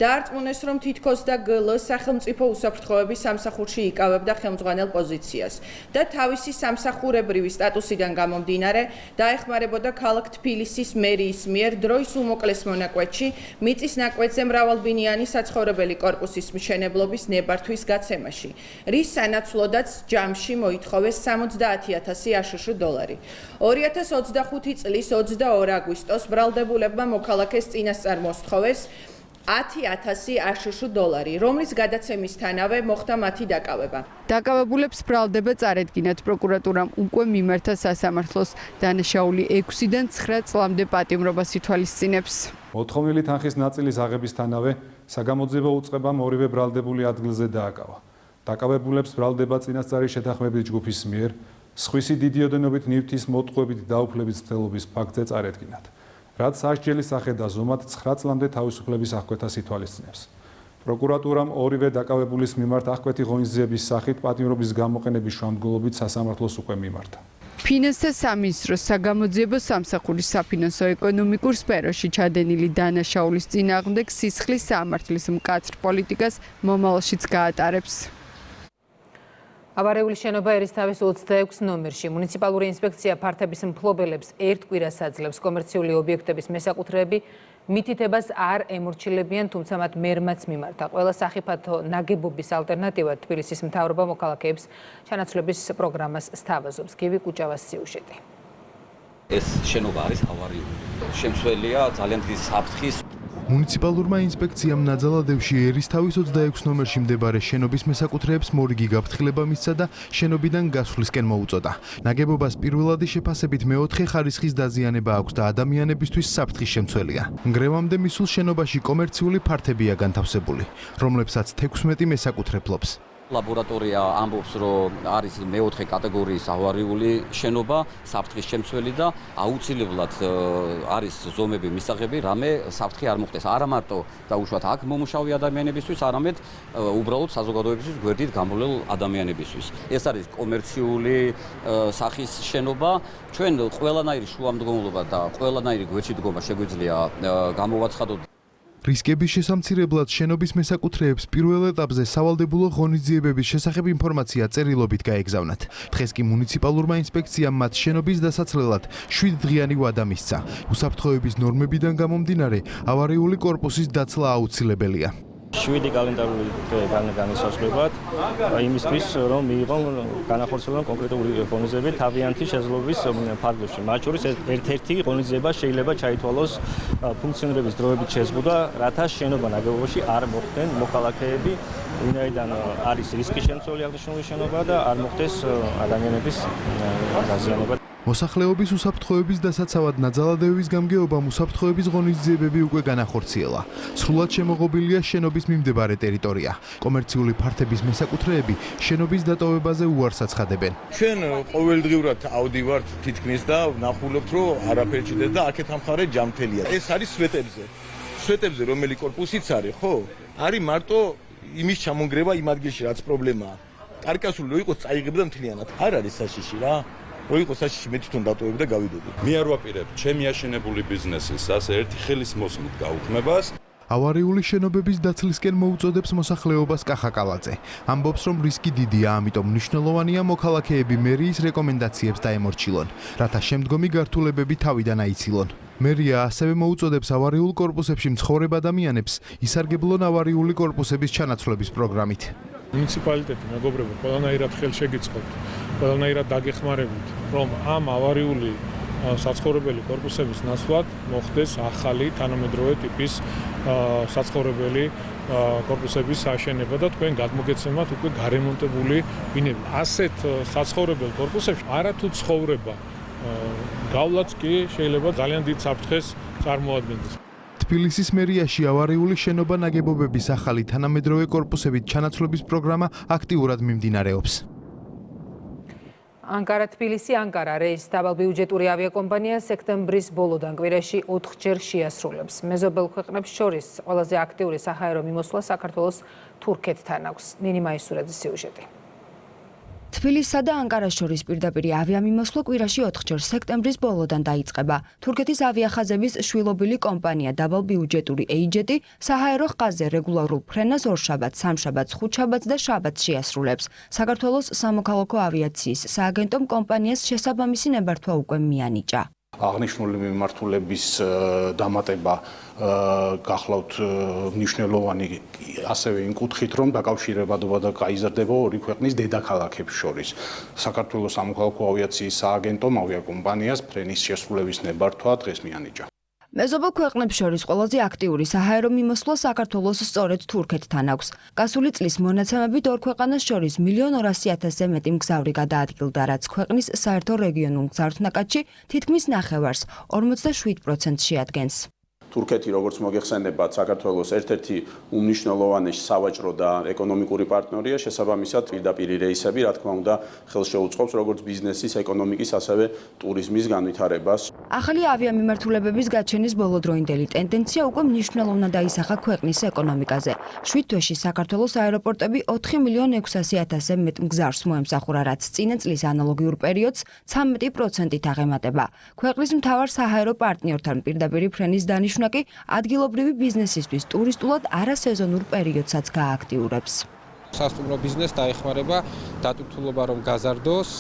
დაარწმუნეს, რომ თითქოს და გლ სახელმწიფო უსაფრთხოების სამსახურში იკავებდა ხელმძღვანელ პოზიციას და თავისი სამსახურებრივი სტატუსიდან გამომდინარე დაეხმარებოდა ქალაქ თბილისის მერიის მიერ დროის უმოკლეს მონაკვეთში მიწის ნაკვეთზე მრავალბინიანი საცხოვრებელი კორპუსის მშენებლობის ნებართვის გაცემაში, რის სანაცვლოდაც ჯამში მოითხოვეს 70,000 აშშ დოლარი. 2025 წლის 22 აგვისტოს ბრალდებულებმა მოქალაქეს წინასწარ მოსთხოვეს 10,000 აშშ დოლარი, რომლის გადაცემისთანავე მოხდა მათი დაკავება. დაკავებულებს ბრალდება წარედგინათ პროკურატურამ უკვე მიმართა სასამართლოს. დანაშაული 6-დან 9 წლამდე პატიმრობას ითვალისწინებს. მოთხოვნილი თანხის ნაწილის აღებისთანავე საგამოძიებო უწყებამ ორივე ბრალდებული ადგილზე დააკავა. დაკავებულებს ბრალდება წინასწარი შეთანხმების ჯგუფის მიერ სხვისი დიდი ოდენობით ნივთის მოტყუებით დაუფლების მცდელობის ფაქტზე წარედგინათ, რაც სასჯელის სახე და ზომად 9 წლამდე თავისუფლების აღკვეთას ითვალისწინებს. პროკურატურამ ორივე დაკავებულის მიმართ აღკვეთი ღონისძიების სახით პატიმრობის გამოყენების შემდგომლობით სასამართლოს უკვე მიმართა. ფინანსთა სამინისტროს საგამოძიებო სამსახურის საფინანსო ეკონომიკურ სფეროში ჩადენილი დანაშაულის წინააღმდეგ სისხლის სამართლის მკაცრ პოლიტიკას მომავალშიც გაატარებს. ავარიული შენობა ერისთავის 26 ნომერში მუნიციპალური ინსპექცია ფართების მფლობელებს ერთ კვირას აძლევს კომერციული ობიექტების მესაკუთრეები მითითებას არ ემორჩილებიან, თუმცა მათ მერმაც მიმართა. ყველა სახიფათო ნაგებობის ალტერნატივად თბილისის მთავრობა მოქალაქეებს ჩანაცვლების პროგრამას სთავაზობს. გივი კუჭავას სიუჟეტი. ეს შენობა არის ავარიული. შემცველია ძალიან დიდი საფრთხის. მუნიციპალურმა ინსპექციამ ნაძალადევში ერისთავის 26 ნომერში მდებარე შენობის მესაკუთრეებს მორიგი გაფრთხილება მისცა და შენობიდან გასვლისკენ მოუწოდა. ნაგებობას პირველადი შეფასებით მეოთხე ხარისხის დაზიანება აქვს და ადამიანებისთვის საფრთხის შემცველია. ნგრევამდე მისულ შენობაში კომერციული ფართებია განთავსებული, რომლებსაც 16 მესაკუთრე ფლობს. ლაბორატორია ამბობს, რომ არის მეოთხე კატეგორიის ავარიული შენობა, საფრთხის შემცველი და აუცილებლად არის ზომები მისაღები, რამე საფრთხე არ მოხდეს. არა მარტო დაუშვათ აქ მომუშავე ადამიანებისთვის, არამედ უბრალოდ საზოგადოებისთვის გვერდით გამოვლელ ადამიანებისთვის. ეს არის კომერციული სახის შენობა. ჩვენ ყველანაირი შუამდგომლობა და ყველანაირი გვერდში დგომა შეგვიძლია გამოვაცხადოთ. რისკების შესამცირებლად შენობის მესაკუთრეებს პირველ ეტაპზე სავალდებულო ღონისძიებების შესახებ ინფორმაცია წერილობით გაეგზავნათ. დღეს კი მუნიციპალურმა ინსპექციამ მათ შენობის დასაცლელად 7 დღიანი ვადა მისცა. უსაფრთხოების ნორმებიდან გამომდინარე, ავარიული კორპუსის დაცლა აუცილებელია. 7 კალენდარული დღე განისაზღვრებათ იმისთვის, რომ მიიღონ განახორციელონ კონკრეტული ღონისძიებები თავიანთი შესაძლებლობის ფარგლებში. მათ შორის ერთ-ერთი ღონისძიება შეიძლება ჩაითვალოს ფუნქციონირების დროებით შეზღუდვა, რათა შენობა ნაგებობაში არ მოხვდნენ მოქალაქეები, ვინაიდან არის რისკის შემცველი აღნიშნული შენობა და არ მოხდეს ადამიანების დაზიანება. მოსახლეობის უსაფრთხოების დასაცავად ნაძალადევის გამგეობამ უსაფრთხოების ღონისძიებები უკვე განახორციელა. სრულად შემოღობილია შენობის მიმდებარე ტერიტორია. კომერციული ფართების მესაკუთრეები შენობის დატოვებაზე უარს აცხადებენ. ჩვენ ყოველდღიურად ავდივართ თითქმის და ვნახულობთ, რომ არაფერი ჩიდეს და აქეთ ამხარე ჯამთელია. ეს არის სვეტებზე. სვეტებზე რომელი კორპუსიც არის, ხო? არის მარტო იმის ჩამონგრევა იმ ადგილში, რაც პრობლემაა. კარკასული რო იყოს, წაიღებ და მთლიანად. არ არის საშიში რა. რო იყოს საშიში მე თვითონ დატოვებ და გავიდოდი. მე არ ვაპირებ ჩემი აშენებული ბიზნესის ასე ერთი ხელის მოსმით გაუქმებას. ავარიული შენობების დაცლისკენ მოუწოდებს მოსახლეობას კახაკალაძე. ამბობს, რომ რისკი დიდია, ამიტომ მნიშვნელოვანია მოქალაქეები მერიის რეკომენდაციებს დაემორჩილონ, რათა შემდგომი გართულებები თავიდან აიცილონ. მერია ასევე მოუწოდებს ავარიულ კორპუსებში მცხოვრებ ადამიანებს ისარგებლონ ავარიული კორპუსების ჩანაცვლების პროგრამით. მუნიციპალიტეტი მეგობრებო, ყველანაირად ხელშეგიწყობთ, ყველანაირად დაგეხმარებით, რომ ამ ავარიული საცხოვრებელი კორპუსების ნაცვლად მოხდეს ახალი თანამედროვე ტიპის საცხოვრებელი კორპუსების აშენება და თქვენ გადმოგეცემათ უკვე გარემონტებული ბინები. ასეთ საცხოვრებელ კორპუსებში არათუ ცხოვრება გავლაც კი შეიძლება ძალიან დიდ საფრთხეს წარმოადგენდეს. თბილისის მერიაში ავარიული შენობა ნაგებობების ახალი თანამედროვე კორპუსებით ჩანაცვლების პროგრამა აქტიურად მიმდინარეობს. Անկარა-თბილისი-ანკარა რეისს დაბალბიუჯეტური ავიაკომპანია სექტემბრის ბოლოდან კვირაში 4-ჯერ შეასრულებს. მეზობელ ქვეყნებს შორის ყველაზე აქტიური საჰაერო მიმოსვლა საქართველოს თურქეთთან აქვს. ნინი მაისურაძის სიუჟეტი. თბილისსა და ანკარას შორის პირდაპირი ავიამიმოსვლა კვირაში 4-ჯერ სექტემბრის ბოლოდან დაიწყება. თურქეთის ავიახაზების შვილობილი კომპანია დაბალბიუჯეტური ეიჯეტი საჰაერო ხაზზე რეგულარულ ფრენას ორშაბათს, სამშაბათს, ხუთშაბათს და შაბათს შეასრულებს. საქართველოს სამოქალაქო ავიაციის სააგენტომ კომპანიას შესაბამისი ნებართვა უკვე მიანიჭა. აღნიშნული მიმართულების დამატება გახლავთ მნიშვნელოვანი ასევე იმ კუთხით, რომ დაკავშირებადობა და გაიზრდება ორი ქვეყნის დედაქალაქებს შორის. საქართველოს სამოქალაქო ავიაციის სააგენტომ ავიაკომპანიას ფრენის შესრულების ნებართვა დღეს მიანიჭა. მეზობელ ქვეყნებს შორის ყველაზე აქტიური საჰაერო მიმოსვლა საქართველოს სწორედ თურქეთთან აქვს. გასული წლის მონაცემებით ორ ქვეყანას შორის 1.200.000-ზე მეტი მგზავრი გადაადგილდა, რაც ქვეყნის საერთო რეგიონულ მგზავრთნაკადში თითქმის ნახევარს, 47%-ს შეადგენს. თურქეთი, როგორც მოგეხსენებათ, საქართველოს ერთ-ერთი უმნიშვნელოვანესი სავაჭრო და ეკონომიკური პარტნიორია, შესაბამისად პირდაპირი რეისები, რა თქმა უნდა, ხელშეუწყობს როგორც ბიზნესის, ეკონომიკის, ასევე ტურიზმის განვითარებას. ახალი ავიამიმართულებების გაჩენის ბოლოდროინდელი ტენდენცია უკვე მნიშვნელოვნად დაისახა ქვეყნის ეკონომიკაზე. 7 თვეში საქართველოს აეროპორტები 4.600.000-ზე მეტ მგზავრს მოემსახურა, რაც წინა წლის ანალოგიურ პერიოდს 13%-ით აღემატება. ქვეყნის მთავარ საჰაერო პარტნიორთან პირდაპირი ფრენის დანიშვნა კი ადგილობრივი ბიზნესისთვის ტურისტულად არასეზონურ პერიოდსაც გააქტიურებს. სასტუმრო ბიზნესს დაეხმარება დატვირთულობა რომ გაზარდოს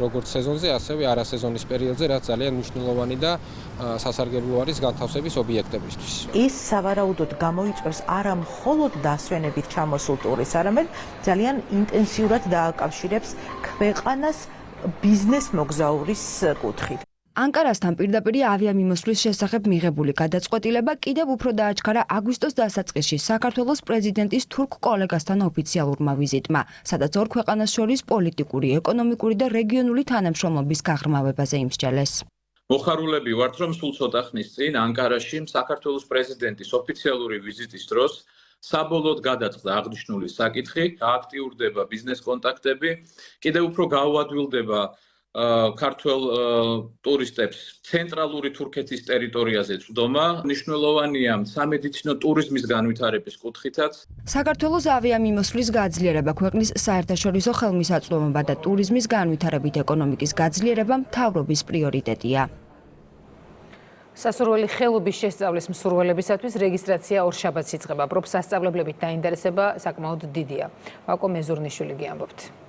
როგორც სეზონზე, ასევე არასეზონის პერიოდზე, რაც ძალიან მნიშვნელოვანი და სასარგებლო არის განთავსების ობიექტებისთვის. ის სავარაუდოდ გამოიწვევს არა მხოლოდ დასვენებით ჩამოსულ ტურისტს, არამედ ძალიან ინტენსიურად დააკავშირებს ქვეყანას ბიზნეს მოგზაურის კუთხით. ანკარასთან პირდაპირი ავიამიმოსვლის შესახებ მიღებული გადაწყვეტილება კიდევ უფრო დააჩქარა აგვისტოს დასაწყისში საქართველოს პრეზიდენტის თურქ კოლეგასთან ოფიციალურმა ვიზიტმა, სადაც ორ ქვეყანას შორის პოლიტიკური, ეკონომიკური და რეგიონული თანამშრომლობის გაღრმავებაზე იმსჯელეს. მოხარულები ვართ, რომ სულ ცოტა ხნის წინ ანკარაში საქართველოს პრეზიდენტის ოფიციალური ვიზიტის დროს საბოლოოდ გადაწყდა აღნიშნული საკითხი, აქტიურდება ბიზნეს კონტაქტები, კიდევ უფრო გაუადვილდება ქართველ ტურისტებს ცენტრალური თურქეთის ტერიტორიაზე წვდომა. მნიშვნელოვანია სამედიცინო ტურიზმის განვითარების კუთხითაც. საქართველოს ავიამიმოსვლის გაძლიერება ქვეყნის საერთაშორისო ხელმისაწვდომობა და ტურიზმის განვითარებით ეკონომიკის გაძლიერება მთავრობის პრიორიტეტია. სასურველი ხელობის შესწავლის მსურველებისათვის რეგისტრაცია ორშაბათს იწყება. პროფსასწავლებლებით დაინტერესება საკმაოდ დიდია. ვაკო მეზურნიშვილი გიამბობთ.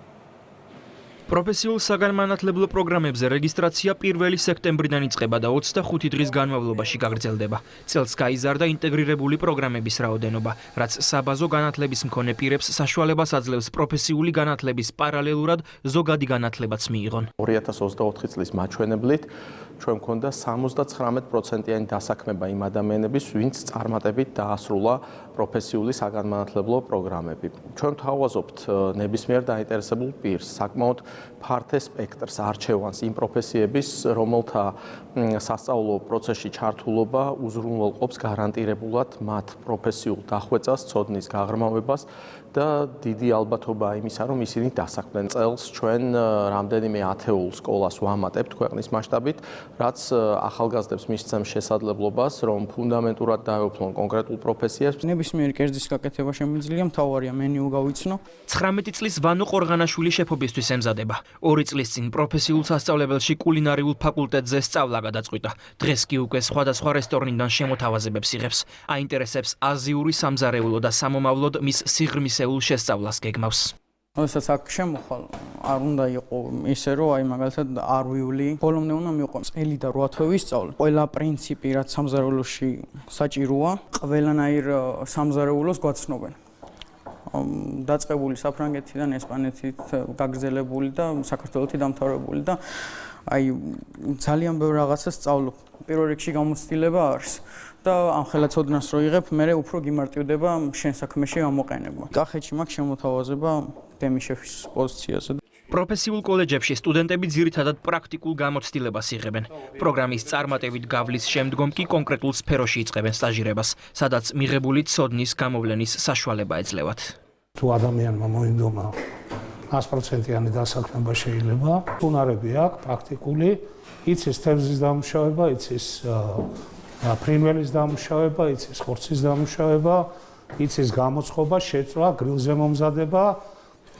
პროფესიულ საგანმანათლებლო პროგრამებზე რეგისტრაცია 1 სექტემბრიდან იწყება და 25 დღის განმავლობაში გაგრძელდება. წელს გაიზარდა ინტეგრირებული პროგრამების რაოდენობა, რაც საბაზო განათლების მქონე პირებს საშუალებას აძლევს პროფესიული განათლების პარალელურად ზოგადი განათლებაც მიიღონ. 2024 წლის მაჩვენებლით ჩვენ მქონდა 79%-იანი დასაქმება იმ ადამიანების, ვინც წარმატებით დაასრულა პროფესიული საგანმანათლებლო პროგრამები. ჩვენ ვთავაზობთ ნებისმიერ დაინტერესებულ პირს საკმაოდ ფართე სპექტრს არჩევანს იმ პროფესიების, რომელთა სასწავლო პროცესში ჩართულობა უზრუნველყოფს გარანტირებულად მათ პროფესიულ დახვეწას, ცოდნის გაღრმავებას და დიდი ალბათობა იმისა, რომ ისინი დასაქმდნენ. წელს ჩვენ რამდენიმე ათეულ სკოლას ვამატებთ ქვეყნის მასშტაბით, რაც ახალგაზრდებს მისცემს შესაძლებლობას, რომ ფუნდამენტურად დაეუფლონ კონკრეტულ პროფესიებს. ნებისმიერი კერძის გაკეთება შემიძლია, მთავარია მენიუ გავიცნო. 19 წლის ვანო ყორღანაშვილი შეფობისთვის ემზადება. 2 წლის წინ პროფესიულ სასწავლებელში კულინარიულ ფაკულტეტზე სწავლა გადაწყვიტა. დღეს კი უკვე სხვადასხვა რესტორნიდან შემოთავაზებებს იღებს. აინტერესებს აზიური სამზარეულო და სამომავლოდ მის სიღრმისეულ შესწავლას გეგმავს. როდესაც აქ შემოხვალ, არ უნდა იყო ისე, რომ აი მაგალითად არ ვივლი, ბოლომდე უნდა მიყვან წელი და 8 თვე ვისწავლე. ყველა პრინციპი, რაც სამზარეულოში საჭიროა, ყველანაირ სამზარეულოს გვაცნობენ. დაწყებული საფრანგეთიდან, ესპანეთით გაგრძელებული და საქართველოში დამთავრებული და აი ძალიან ბევრ რაღაცას სწავლობ. პირველ რიგში გამოცდილება არის და ამ ხელაცოდნას რო იღებ, მე უფრო გიმარტივდება შენ საქმეში გამოყენება. კახეთში მაქვს შემოთავაზება დემიშეფის პოზიციაზე. პროფესიულ კოლეჯებში სტუდენტები ძირითადად პრაქტიკულ გამოცდილებას იღებენ. პროგრამის წარმატებით გავლის შემდგომ კი კონკრეტულ სფეროში იწყებენ სტაჟირებას, სადაც მიღებული ცოდნის გამოვლენის საშუალება ეძლევათ. თუ ადამიანმა მოინდომა 100%-იანი დასაქმება შეიძლება. უნარები აქვს პრაქტიკული, იცის თევზის დამუშავება, იცის ფრინველის დამუშავება, იცის ხორცის დამუშავება, იცის გამოწყობა, შეწვა, გრილზე მომზადება,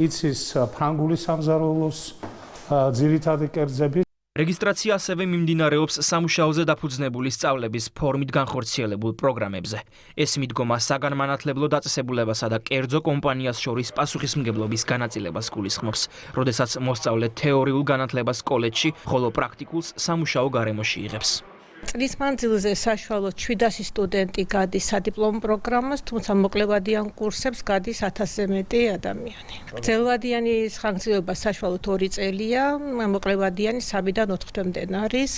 იცის ფრანგული სამზარეულოს ძირითადი კერძები. რეგისტრაცია ასევე მიმდინარეობს სამუშაოზე დაფუძნებული სწავლების ფორმით განხორციელებულ პროგრამებზე. ეს მიდგომა საგანმანათლებლო დაწესებულებასა და კერძო კომპანიას შორის პასუხისმგებლობის განაწილებას გულისხმობს, როდესაც მოსწავლე თეორიულ განათლებას კოლეჯში, ხოლო პრაქტიკულს სამუშაო გარემოში იღებს. წლის მანძილზე საშუალოდ 700 სტუდენტი გადის სადიპლომო პროგრამას, თუმცა მოკლევადიან კურსებს გადის 1000-ზე მეტი ადამიანი. გრძელვადიანი ხანგრძლივობა საშუალოდ 2 წელია, მოკლევადიანი 3-დან 4 თვემდე არის.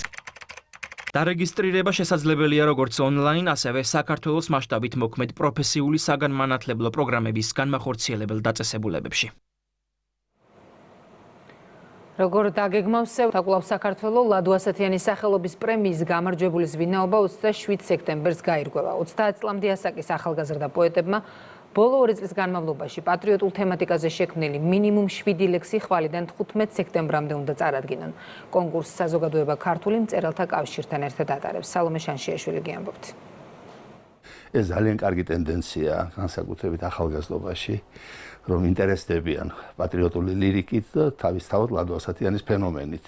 დარეგისტრირება შესაძლებელია როგორც ონლაინ, ასევე საქართველოს მასშტაბით მოქმედ პროფესიული საგანმანათლებლო პროგრამების განმახორციელებელ დაწესებულებებში. როგორ დაგეგმავს საკვლავ საქართველოს ლადო ასათიანის სახელობის პრემიის გამარჯვებულის ვინაობა 27 სექტემბერს გაირკვევა. 30 წლამდე ასაკის ახალგაზრდა პოეტებმა ბოლო 2 წლის განმავლობაში პატრიოტულ თემატიკაზე შექმნილი მინიმუმ 7 ლექსი ხვალიდან 15 სექტემბრამდე უნდა წარადგინონ. კონკურსს საზოგადოება ქართული მწერალთა კავშირთან ერთად ატარებს. სალომე შანშიაშვილი გიამბობთ. ეს ძალიან კარგი ტენდენციაა განსაკუთრებით ახალგაზრდობაში, რომ ინტერესდებიან პატრიოტული ლირიკით და თავისთავად ლადო ასათიანის ფენომენით.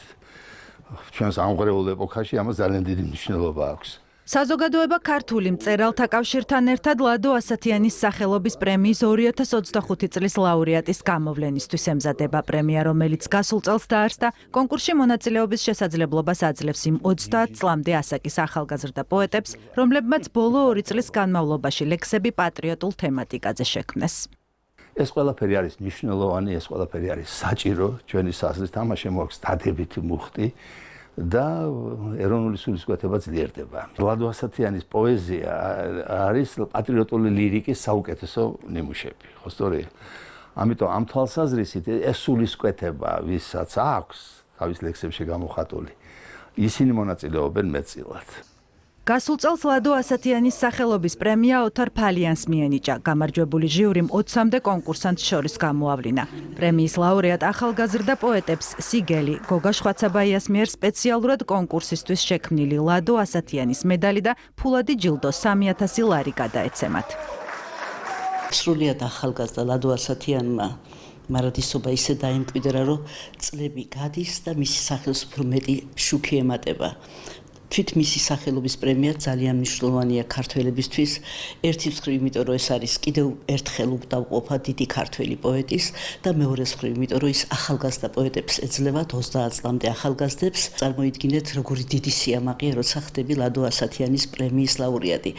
ჩვენს ამღრეულ ეპოქაში ამას ძალიან დიდი მნიშვნელობა აქვს. საზოგადოება ქართული მწერალთა კავშირთან ერთად ლადო ასათიანის სახელობის პრემიის 2025 წლის ლაურეატის გამოვლენისთვის ემზადება. პრემია, რომელიც გასულ წელს დაარსდა, კონკურსში მონაწილეობის შესაძლებლობას აძლევს იმ 30 წლამდე ასაკის ახალგაზრდა პოეტებს, რომლებმაც ბოლო 2 წლის განმავლობაში ლექსები პატრიოტულ თემატიკაზე შექმნეს. ეს ყველაფერი არის მნიშვნელოვანი, ეს ყველაფერი არის საჭირო ჩვენი საზრით, ამას შემოაქვს დადებითი მუხტი და ეროვნული სულისკვეთება ძლიერდება. ლადო ასათიანის პოეზია არის პატრიოტული ლირიკის საუკეთესო ნიმუშები, ხო სწორია? ამიტომ ამ თვალსაზრისით ეს სულისკვეთება, ვისაც აქვს თავის ლექსებში გამოხატული, ისინი მონაწილეობენ მეტწილად. გასულ წელს ლადო ასათიანის სახელობის პრემია ოთარ ფალიანს მიენიჭა. გამარჯვებული ჟიურიმ 20-მდე კონკურსანტს შორის გამოავლინა. პრემიის ლაურეატ ახალგაზრდა პოეტებს სიგელი, გოგა შვაცაბაიას მიერ სპეციალურად კონკურსისთვის შექმნილი ლადო ასათიანის მედალი და ფულადი ჯილდო 3000 ლარი გადაეცემათ. სრულიად ახალგაზრდა ლადო ასათიანმა მარადისობა ისე დაიმკვიდრა, რომ წლები გადის და მისი სახელს უფრო მეტი შუქი ემატება. თვით მისი სახელობის პრემია ძალიან მნიშვნელოვანია ქართველებისთვის. ერთი მხრივ, იმიტომ რომ ეს არის კიდევ ერთხელ უკდავყოფა დიდი ქართველი პოეტის და მეორე მხრივ, იმიტომ რომ ის ახალგაზრდა პოეტებს ეძლევა 30 წლამდე ახალგაზრდებს. წარმოიდგინეთ, როგორი დიდი სიამაყეა, როცა ხდები ლადო ასათიანის პრემიის ლაურეატი.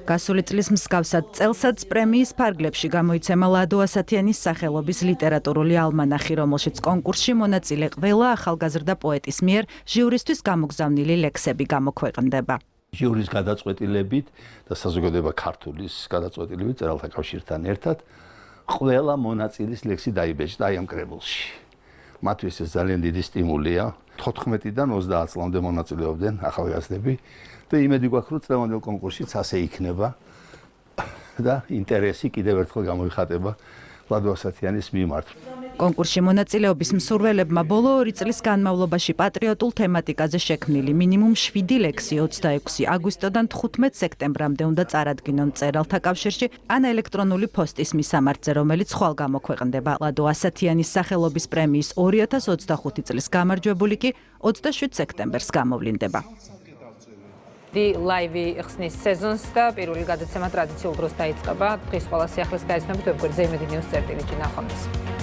გასული წლის მსგავსად წელსაც პრემიის ფარგლებში გამოიცემა ლადო ასათიანის სახელობის ლიტერატურული ალმანახი, რომელშიც კონკურსში მონაწილე ყველა ახალგაზრდა პოეტის მიერ ჟიურისთვის გამოგზავნილი ლექსები გამოქვეყნდება. ჟიურის გადაწყვეტილებით და საზოგადოება ქართულის გადაწყვეტილებით მწერალთა კავშირთან ერთად ყველა მონაწილის ლექსი დაიბეჭდა ამ კრებულში. მათთვის ეს ძალიან დიდი სტიმულია. 14-დან 30 წლამდე მონაწილეობდნენ ახალგაზრდები და იმედი გვაქვს, რომ წლევანდელ კონკურსშიც ასე იქნება და ინტერესი კიდევ ერთხელ გამოიხატება ლადო ასათიანის მიმართ. კონკურსში მონაწილეობის მსურველებმა ბოლო 2 წლის განმავლობაში პატრიოტულ თემატიკაზე შექმნილი მინიმუმ 7 ლექსი 26 აგვისტოდან 15 სექტემბრამდე უნდა წარადგინონ მწერალთა კავშირში ან ელექტრონული პოსტის მისამართზე, რომელიც ხვალ გამოქვეყნდება. ლადო ასათიანის სახელობის პრემიის 2025 წლის გამარჯვებული კი 27 სექტემბერს გამოვლინდება. ლაივი ხსნის სეზონს და პირველი გადაცემა ტრადიციულ დროს დაიწყება. დღის ყველა სიახლის გაიცნობით ვებგვერდზე imedi news.gt ნახვამდის.